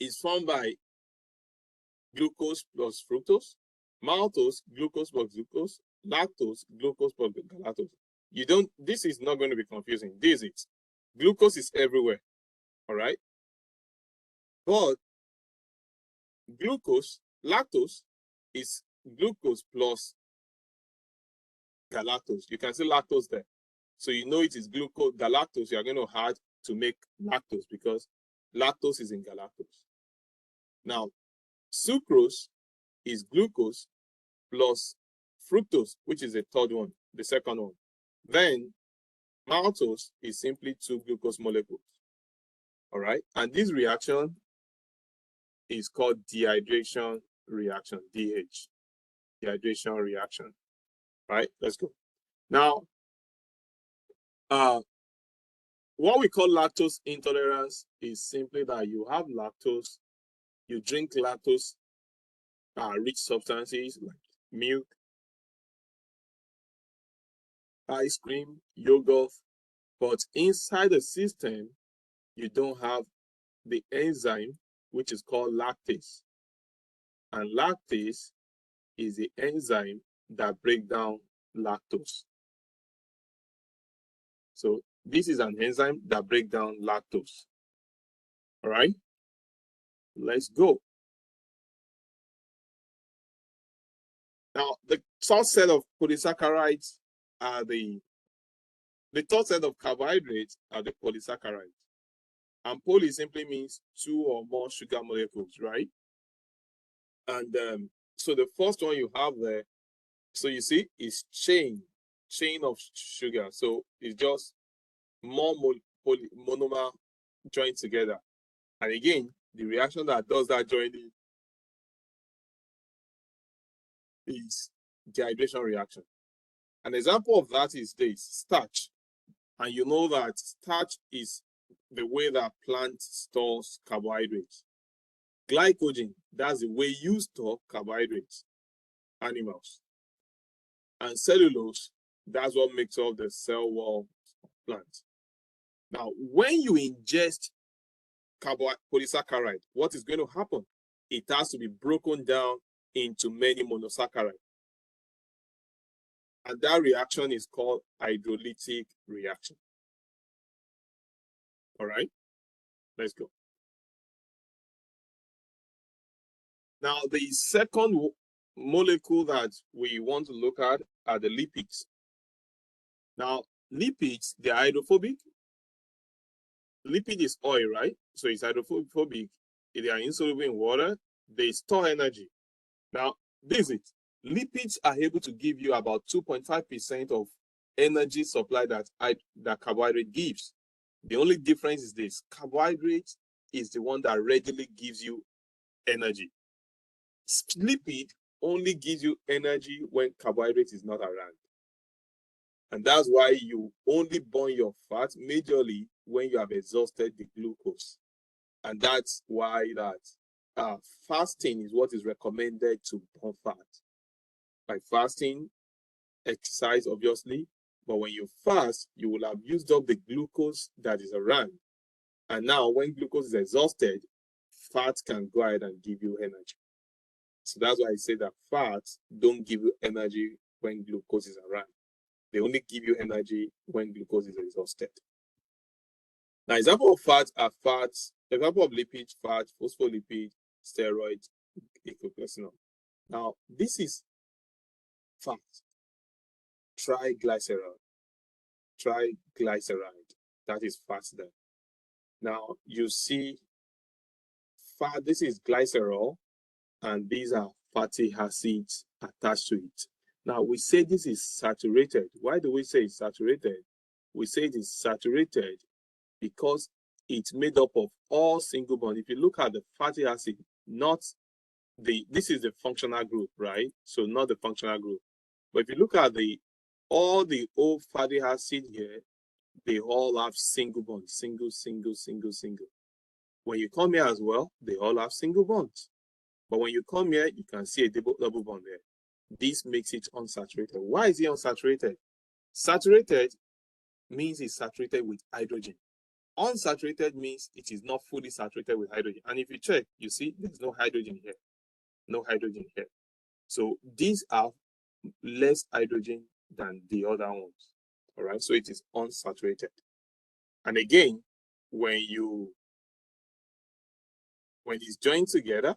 is formed by glucose plus fructose, maltose, glucose plus glucose, lactose, glucose plus galactose. This is not going to be confusing. This is it. Glucose is everywhere. All right. But lactose is glucose plus galactose. You can see lactose there. So you know it is glucose, galactose you are going to add to make lactose because lactose is in galactose. Now, sucrose is glucose plus fructose, which is the third one, the second one. Then maltose is simply two glucose molecules. All right. And this reaction is called dehydration reaction, DH. Dehydration reaction. Right? Let's go. Now, what we call lactose intolerance is simply that you have lactose, you drink lactose rich substances like milk, ice cream, yogurt, but inside the system, you don't have the enzyme, which is called lactase. And lactase is the enzyme that breaks down lactose. So this is an enzyme that breaks down lactose. All right, let's go. Now, the third set of polysaccharides are the third set of carbohydrates are the polysaccharides. And poly simply means two or more sugar molecules, right? And So the first one you have there, so you see, is chain of sugar. So it's just more monomer joined together. And again, the reaction that does that joining is dehydration reaction. An example of that is this, starch. And you know that starch is the way that plant stores carbohydrates. Glycogen, that's the way you store carbohydrates, animals. And cellulose, that's what makes up the cell wall of plants. Now, when you ingest polysaccharide, what is going to happen? It has to be broken down into many monosaccharides. And that reaction is called hydrolytic reaction. All right, let's go. Now, the second molecule that we want to look at are the lipids. Now, lipids, they're hydrophobic. Lipid is oil, right? So it's hydrophobic. They are insoluble in water. They store energy. Now, this is it. Lipids are able to give you about 2.5% of energy supply that carbohydrate gives. The only difference is this. Carbohydrate is the one that readily gives you energy. Lipid only gives you energy when carbohydrate is not around. And that's why you only burn your fat majorly when you have exhausted the glucose. And that's why that fasting is what is recommended to burn fat. By fasting, exercise obviously, but when you fast, you will have used up the glucose that is around. And now when glucose is exhausted, fat can go ahead and give you energy. So that's why I say that fats don't give you energy when glucose is around. They only give you energy when glucose is exhausted. Now, example of fats are fats, example of lipids, fat, phospholipid, steroid, glycogenol. Now, this is fat, triglyceride, that is fat there. Now, you see fat, this is glycerol, and these are fatty acids attached to it. Now, we say this is saturated. Why do we say it's saturated? We say it is saturated because it's made up of all single bonds. If you look at the fatty acid, this is the functional group, right? So not the functional group. But if you look at all the old fatty acid here, they all have single bonds, single. When you come here as well, they all have single bonds. But when you come here, you can see a double bond there. This makes it unsaturated. Why is it unsaturated? Saturated means it's saturated with hydrogen. Unsaturated means it is not fully saturated with hydrogen. And if you check, you see there's no hydrogen here. No hydrogen here. So these are less hydrogen than the other ones. All right, so it is unsaturated. And again, when it's joined together,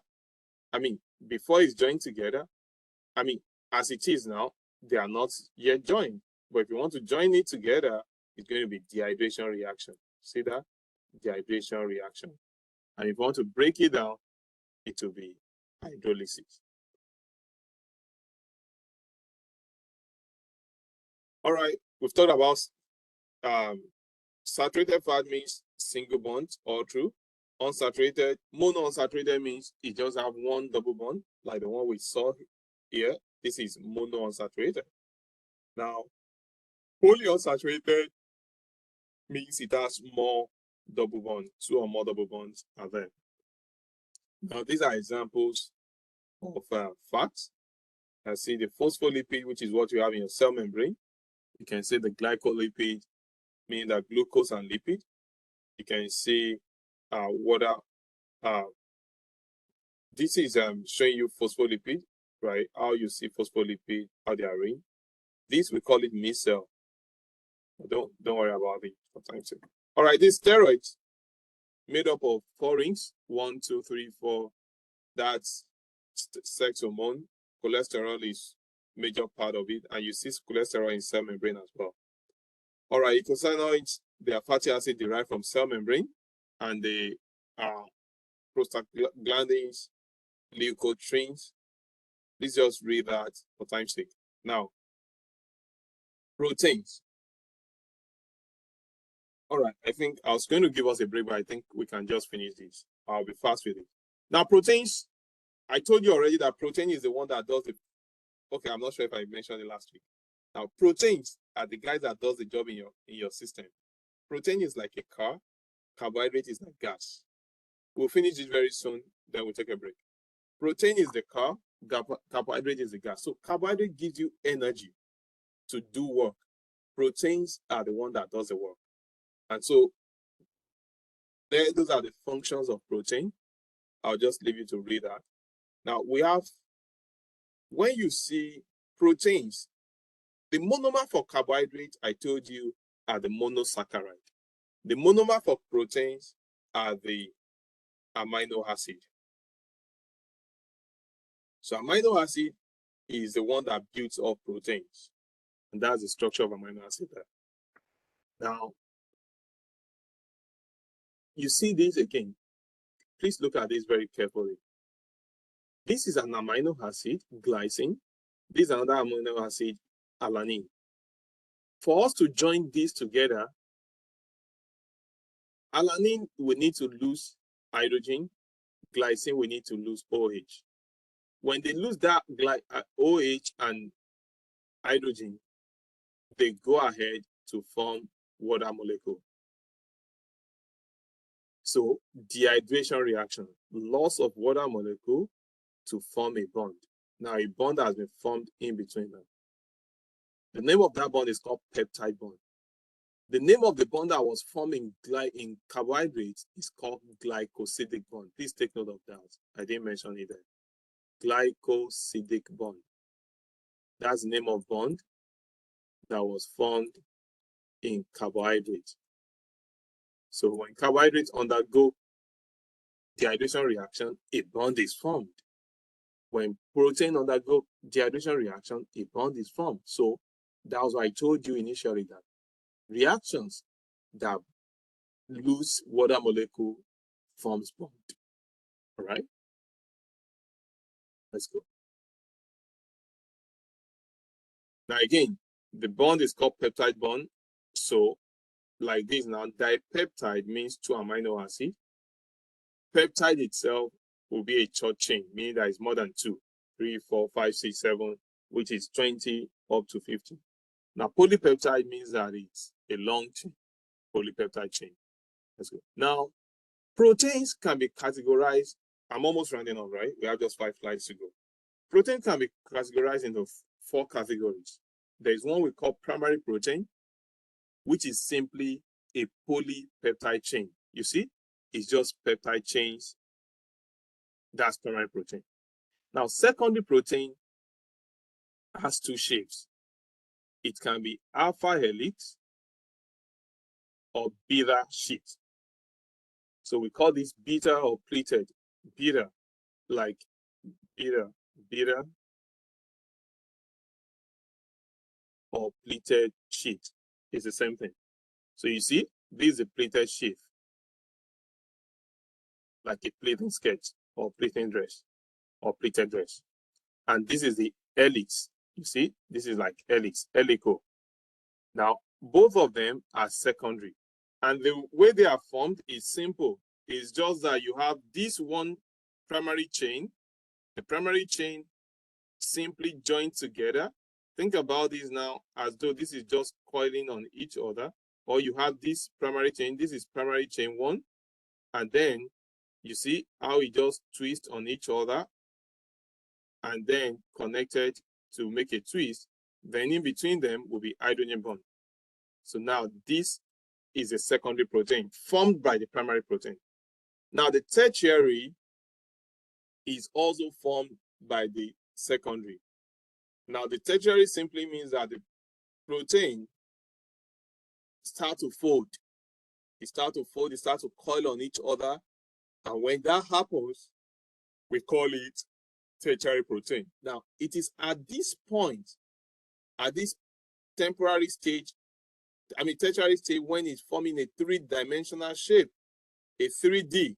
before it's joined together, as it is now, they are not yet joined. But if you want to join it together, it's going to be dehydration reaction. See that? Dehydration reaction. And if you want to break it down, it will be hydrolysis. All right, we've talked about saturated fat means single bond, all true. Unsaturated, monounsaturated means it just have one double bond, like the one we saw here. This is monounsaturated. Now, polyunsaturated means it has more double bonds, 2 or more double bonds are there. Now, these are examples of fats. I see the phospholipid, which is what you have in your cell membrane. You can see the glycolipid, meaning that glucose and lipid. You can see water. This is showing you phospholipid, right? How you see phospholipid, how they are arranged. This we call it micelle. Don't worry about it for time's sake. All right, these steroids made up of 4 rings, 1, 2, 3, 4. That's sex hormone. Cholesterol is major part of it, and you see cholesterol in cell membrane as well. All right, eicosanoids, they are fatty acid derived from cell membrane, and they are prostaglandins, leukotrienes, Please just read that for time's sake. Now, proteins. All right, I think I was going to give us a break, but I think we can just finish this. I'll be fast with it. Now, proteins, I told you already that protein is the one that does the, okay, I'm not sure if I mentioned it last week. Now, proteins are the guys that does the job in your system. Protein is like a car, carbohydrate is like gas. We'll finish it very soon, then we'll take a break. Protein is the car, carbohydrate is the gas. So carbohydrate gives you energy to do work. Proteins are the one that does the work. And so those are the functions of protein. I'll just leave you to read that. Now we have, when you see proteins, the monomer for carbohydrate, I told you, are the monosaccharide. The monomer for proteins are the amino acid. So amino acid is the one that builds up proteins. And that's the structure of amino acid there. Now, you see this again. Please look at this very carefully. This is an amino acid, glycine. This is another amino acid, alanine. For us to join these together, alanine, we need to lose hydrogen. Glycine, we need to lose OH. When they lose that OH and hydrogen, they go ahead to form water molecule. So dehydration reaction, loss of water molecule to form a bond. Now a bond has been formed in between them. The name of that bond is called peptide bond. The name of the bond that was formed in carbohydrates is called glycosidic bond. Please take note of that. I didn't mention it there. Glycosidic bond. That's the name of bond that was formed in carbohydrates. So when carbohydrates undergo dehydration reaction, a bond is formed. When protein undergo dehydration reaction, a bond is formed. So that was why I told you initially that reactions that lose water molecule forms bond. All right, let's go. Now again, the bond is called peptide bond. So like this now, dipeptide means 2 amino acid. Peptide itself will be a short chain, meaning that it's more than 2, 3, 4, 5, 6, 7, which is 20 up to 50. Now polypeptide means that it's a long chain, polypeptide chain. Let's go. Now, proteins can be categorized. I'm almost rounding up, right? We have just 5 slides to go. Protein can be categorized into 4 categories. There's one we call primary protein, which is simply a polypeptide chain. You see, it's just peptide chains. That's primary protein. Now, secondary protein has 2 shapes. It can be alpha helix or beta sheet. So we call this beta or pleated. Beta, like beta or pleated sheet. It's the same thing. So you see, this is a pleated sheath, like a pleating skirt or pleating dress or pleated dress. And this is the helix. You see, this is like helix, helico. Now, both of them are secondary. And the way they are formed is simple. It's just that you have this one primary chain. The primary chain simply joined together. Think about this now as though this is just coiling on each other. Or you have this primary chain. This is primary chain 1. And then you see how it just twists on each other and then connected to make a twist. Then in between them will be hydrogen bond. So now this is a secondary protein formed by the primary protein. Now the tertiary is also formed by the secondary. Now the tertiary simply means that the protein start to fold. It start to fold, it start to coil on each other. And when that happens, we call it tertiary protein. Now, it is at this point, at this temporary stage, tertiary stage, when it's forming a 3-dimensional shape, a 3D,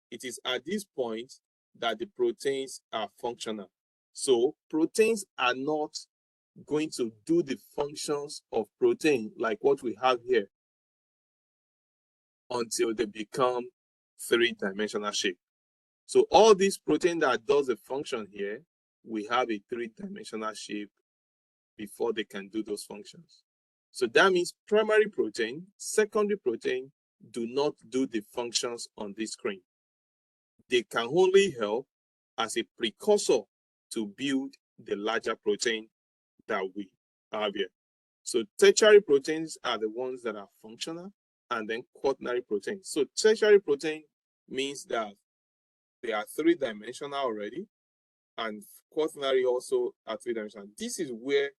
it is at this point that the proteins are functional. So proteins are not going to do the functions of protein like what we have here until they become three-dimensional shape. So all these protein that does the function here, we have a three-dimensional shape before they can do those functions. So that means primary protein, secondary protein do not do the functions on this screen. They can only help as a precursor to build the larger protein that we have here. So tertiary proteins are the ones that are functional, and then quaternary proteins. So tertiary protein means that they are three-dimensional already, and quaternary also are three-dimensional. This is where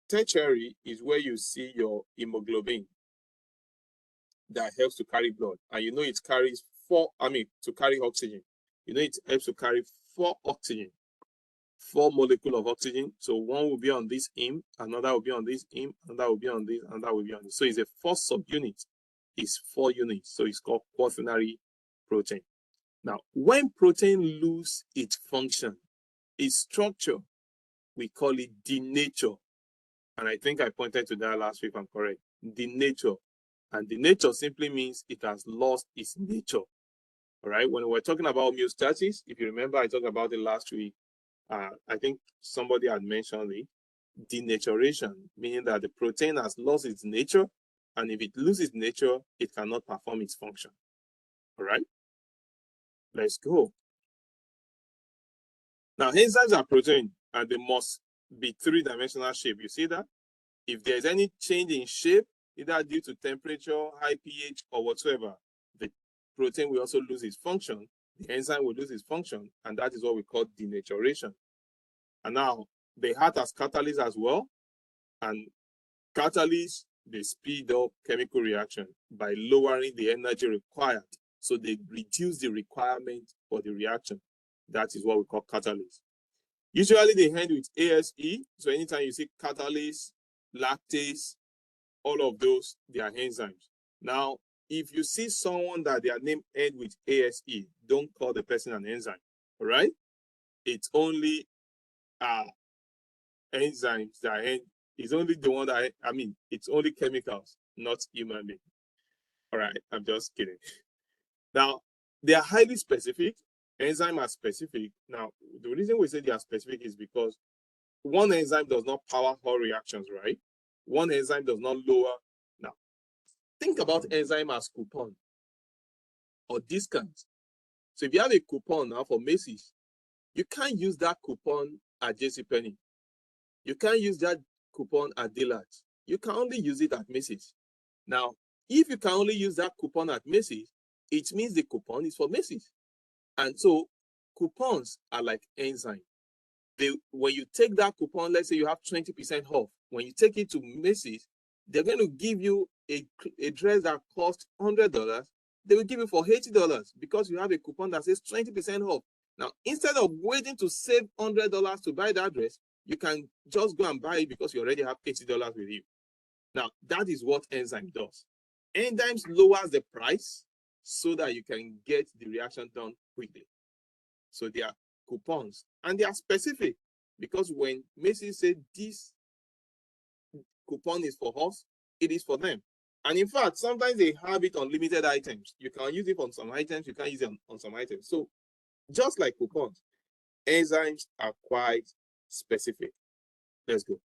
tertiary is where you see your hemoglobin that helps to carry blood. And you know it carries to carry oxygen. You know it helps to carry 4 oxygen, 4 molecules of oxygen. So one will be on this heme, another will be on this heme, another will be on this, another will be on this. So it's a 4 subunit. It's 4 units. So it's called quaternary protein. Now, when protein lose its function, its structure, we call it denature. And I think I pointed to that last week, if I'm correct. Denature. And denature simply means it has lost its nature. All right. When we're talking about homeostasis, if you remember, I talked about it last week. I think somebody had mentioned it. Denaturation, meaning that the protein has lost its nature. And if it loses nature, it cannot perform its function. All right. Let's go. Now, enzymes are protein, and they must be three-dimensional shape. You see that? If there's any change in shape, either due to temperature, high pH, or whatsoever, the protein will also lose its function. The enzyme will lose its function, and that is what we call denaturation. And now, they act as catalysts as well. And catalysts, they speed up chemical reaction by lowering the energy required. So they reduce the requirement for the reaction. That is what we call catalysts. Usually they end with ASE. So anytime you see catalyst, lactase, all of those, they are enzymes. Now, if you see someone that their name ends with ASE, don't call the person an enzyme. All right? It's only enzymes that end. It's only the one that it's only chemicals, not human beings. All right, I'm just kidding. Now, they are highly specific. Enzymes are specific. Now, the reason we say they are specific is because one enzyme does not power all reactions, right? One enzyme does not lower. Now, think about enzyme as coupon or discount. So if you have a coupon now for Macy's, you can't use that coupon at JCPenney. You can't use that coupon at Dillard's. You can only use it at Macy's. Now, if you can only use that coupon at Macy's, it means the coupon is for Macy's. And so coupons are like enzyme. When you take that coupon, let's say you have 20% off. When you take it to Macy's, they're going to give you a dress that costs $100. They will give you for $80 because you have a coupon that says 20% off. Now, instead of waiting to save $100 to buy that dress, you can just go and buy it because you already have $80 with you. Now, that is what enzyme does. Enzymes lowers the price so that you can get the reaction done quickly. So they are coupons, and they are specific because when Macy's said this coupon is for us, it is for them. And in fact, sometimes they have it on limited items. You can use it on some items, you can't use it on some items. So just like coupons, enzymes are quite specific. Let's go.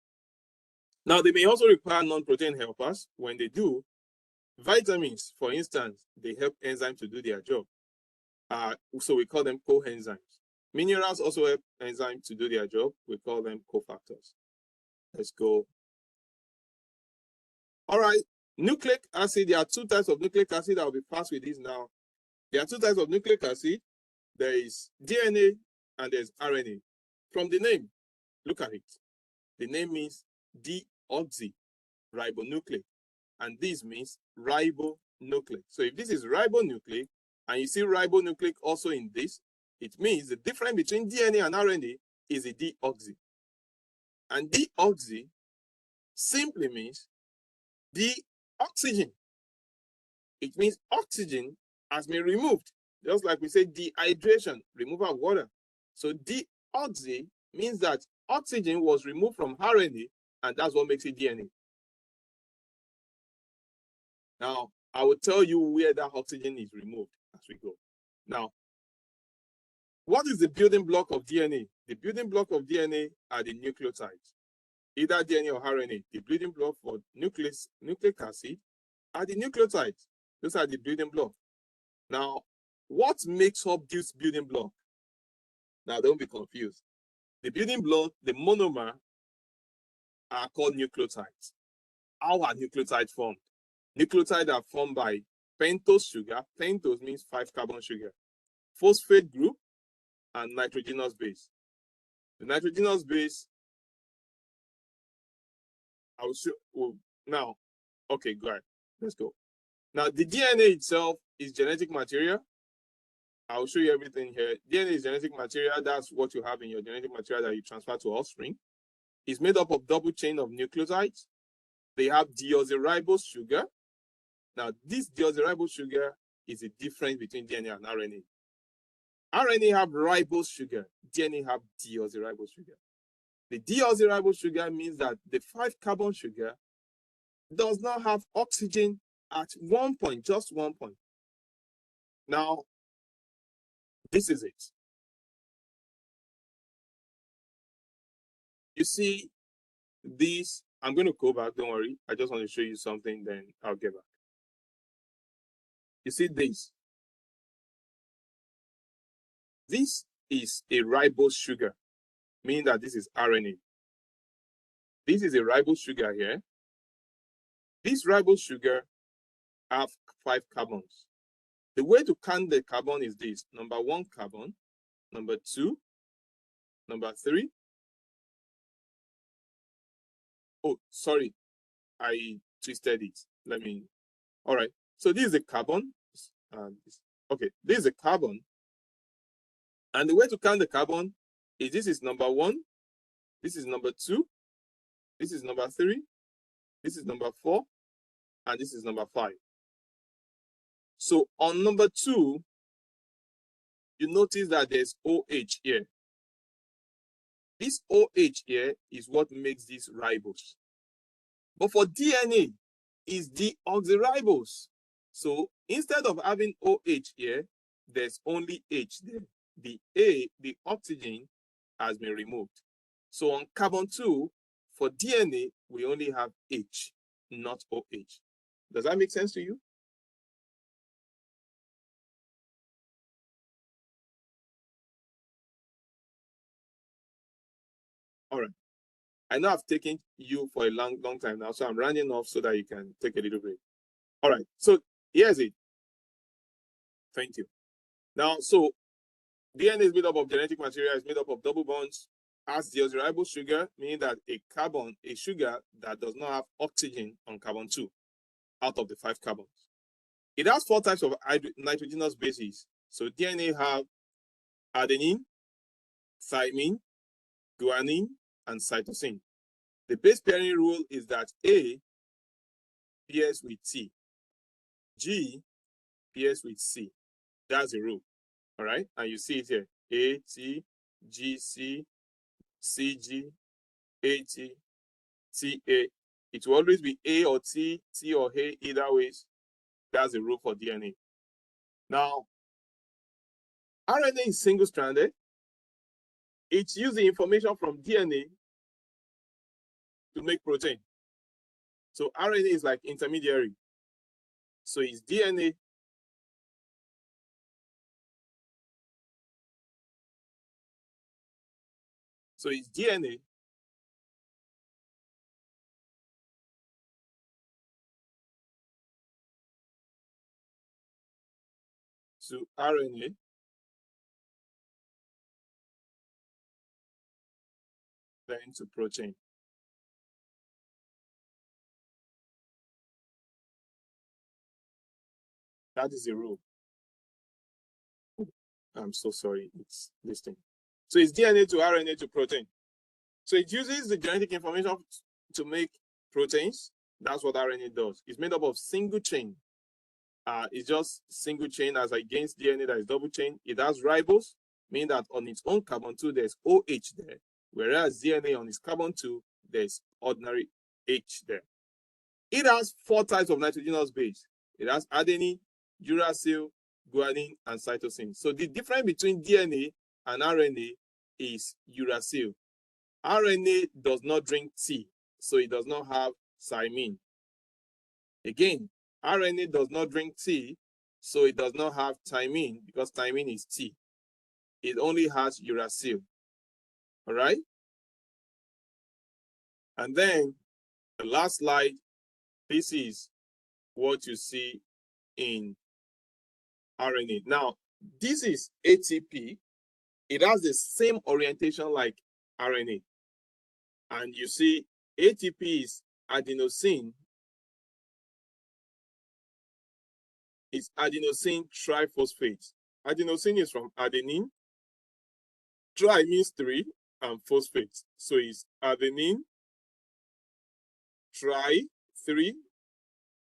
Now, they may also require non-protein helpers. When they do, vitamins, for instance, they help enzymes to do their job. So we call them coenzymes. Minerals also help enzymes to do their job. We call them cofactors. Let's go. All right. Nucleic acid. There are 2 types of nucleic acid. I'll be fast with this now. There are 2 types of nucleic acid. There is DNA and there's RNA. From the name, look at it. The name means deoxyribonucleic, and this means ribonucleic. So if this is ribonucleic, and you see ribonucleic also in this, it means the difference between DNA and RNA is a deoxy. And deoxy simply means deoxygen. It means oxygen has been removed. Just like we say dehydration, removal of water. So deoxy means that oxygen was removed from RNA, and that's what makes it DNA. Now, I will tell you where that oxygen is removed as we go. Now, what is the building block of DNA? The building block of DNA are the nucleotides, either DNA or RNA. The building block for nucleic acid are the nucleotides. Those are the building block. Now, what makes up this building block? Now, don't be confused. The building block, the monomer, are called nucleotides. How are nucleotides formed? Nucleotides are formed by pentose sugar. Pentose means 5-carbon sugar, phosphate group, and nitrogenous base. The nitrogenous base, I will show. Well, now, okay, go ahead. Let's go. Now, the DNA itself is genetic material. I will show you everything here. DNA is genetic material. That's what you have in your genetic material that you transfer to offspring. It's made up of double chain of nucleotides. They have deoxyribose sugar. Now, this deoxyribose sugar is the difference between DNA and RNA. RNA have ribose sugar. DNA have deoxyribose sugar. The deoxyribose sugar means that the 5-carbon sugar does not have oxygen at one point, just one point. Now, this is it. You see this, I'm going to go back, don't worry. I just want to show you something, then I'll get back. You see this. This is a ribose sugar, meaning that this is RNA. This is a ribose sugar here. This ribose sugar have 5 carbons. The way to count the carbon is this: number 1 carbon, number 2, number 3. Oh, sorry, I twisted it. All right. So this is a carbon. Okay, this is a carbon. And the way to count the carbon is this is number 1, this is number 2, this is number 3, this is number 4, and this is number 5. So on number 2, you notice that there's OH here. This OH here is what makes this ribose. But for DNA, it's deoxyribose. So instead of having OH here, there's only H there. The oxygen has been removed. So on carbon 2, for DNA, we only have H, not OH. Does that make sense to you? All right. I know I've taken you for a long time now, so I'm running off so that you can take a little break. All right, so here's it. Thank you. Now, so DNA is made up of genetic material, it's made up of double bonds, has deoxyribose sugar, meaning that a sugar that does not have oxygen on carbon 2 out of the 5 carbons. It has 4 types of nitrogenous bases. So DNA have adenine, thymine, guanine, and cytosine. The base pairing rule is that A pairs with T, G pairs with C. That's the rule. All right, and you see it here: A, T, G, C, C, G, A, T, T, A. It will always be A or T, T or A, either ways. That's the rule for DNA. Now, RNA is single-stranded. It uses the information from DNA to make protein. So RNA is like intermediary. So it's DNA. So it's DNA to RNA then to protein. That is the rule. I'm so sorry, it's listing. So it's DNA to RNA to protein. So it uses the genetic information to make proteins. That's what RNA does. It's made up of single chain. It's just single chain as against DNA that is double chain. It has ribose, meaning that on its own carbon 2, there's OH there. Whereas DNA on its carbon 2, there's ordinary H there. It has 4 types of nitrogenous base. It has adenine, uracil, guanine, and cytosine. So the difference between DNA and RNA is uracil. RNA does not drink tea, so it does not have thymine. Again, RNA does not drink tea, so it does not have thymine because thymine is tea. It only has uracil. All right? And then the last slide, this is what you see in RNA. Now, this is ATP. It has the same orientation like RNA. And you see ATP is adenosine. It's adenosine triphosphate. Adenosine is from adenine. Tri means 3 and phosphate. So it's adenine, tri, 3,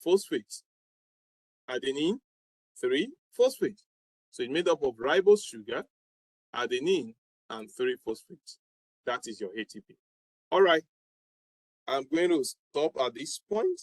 phosphate. Adenine, 3, phosphate. So it's made up of ribose sugar, adenine, and 3 phosphate. That is your ATP. All right. I'm going to stop at this point.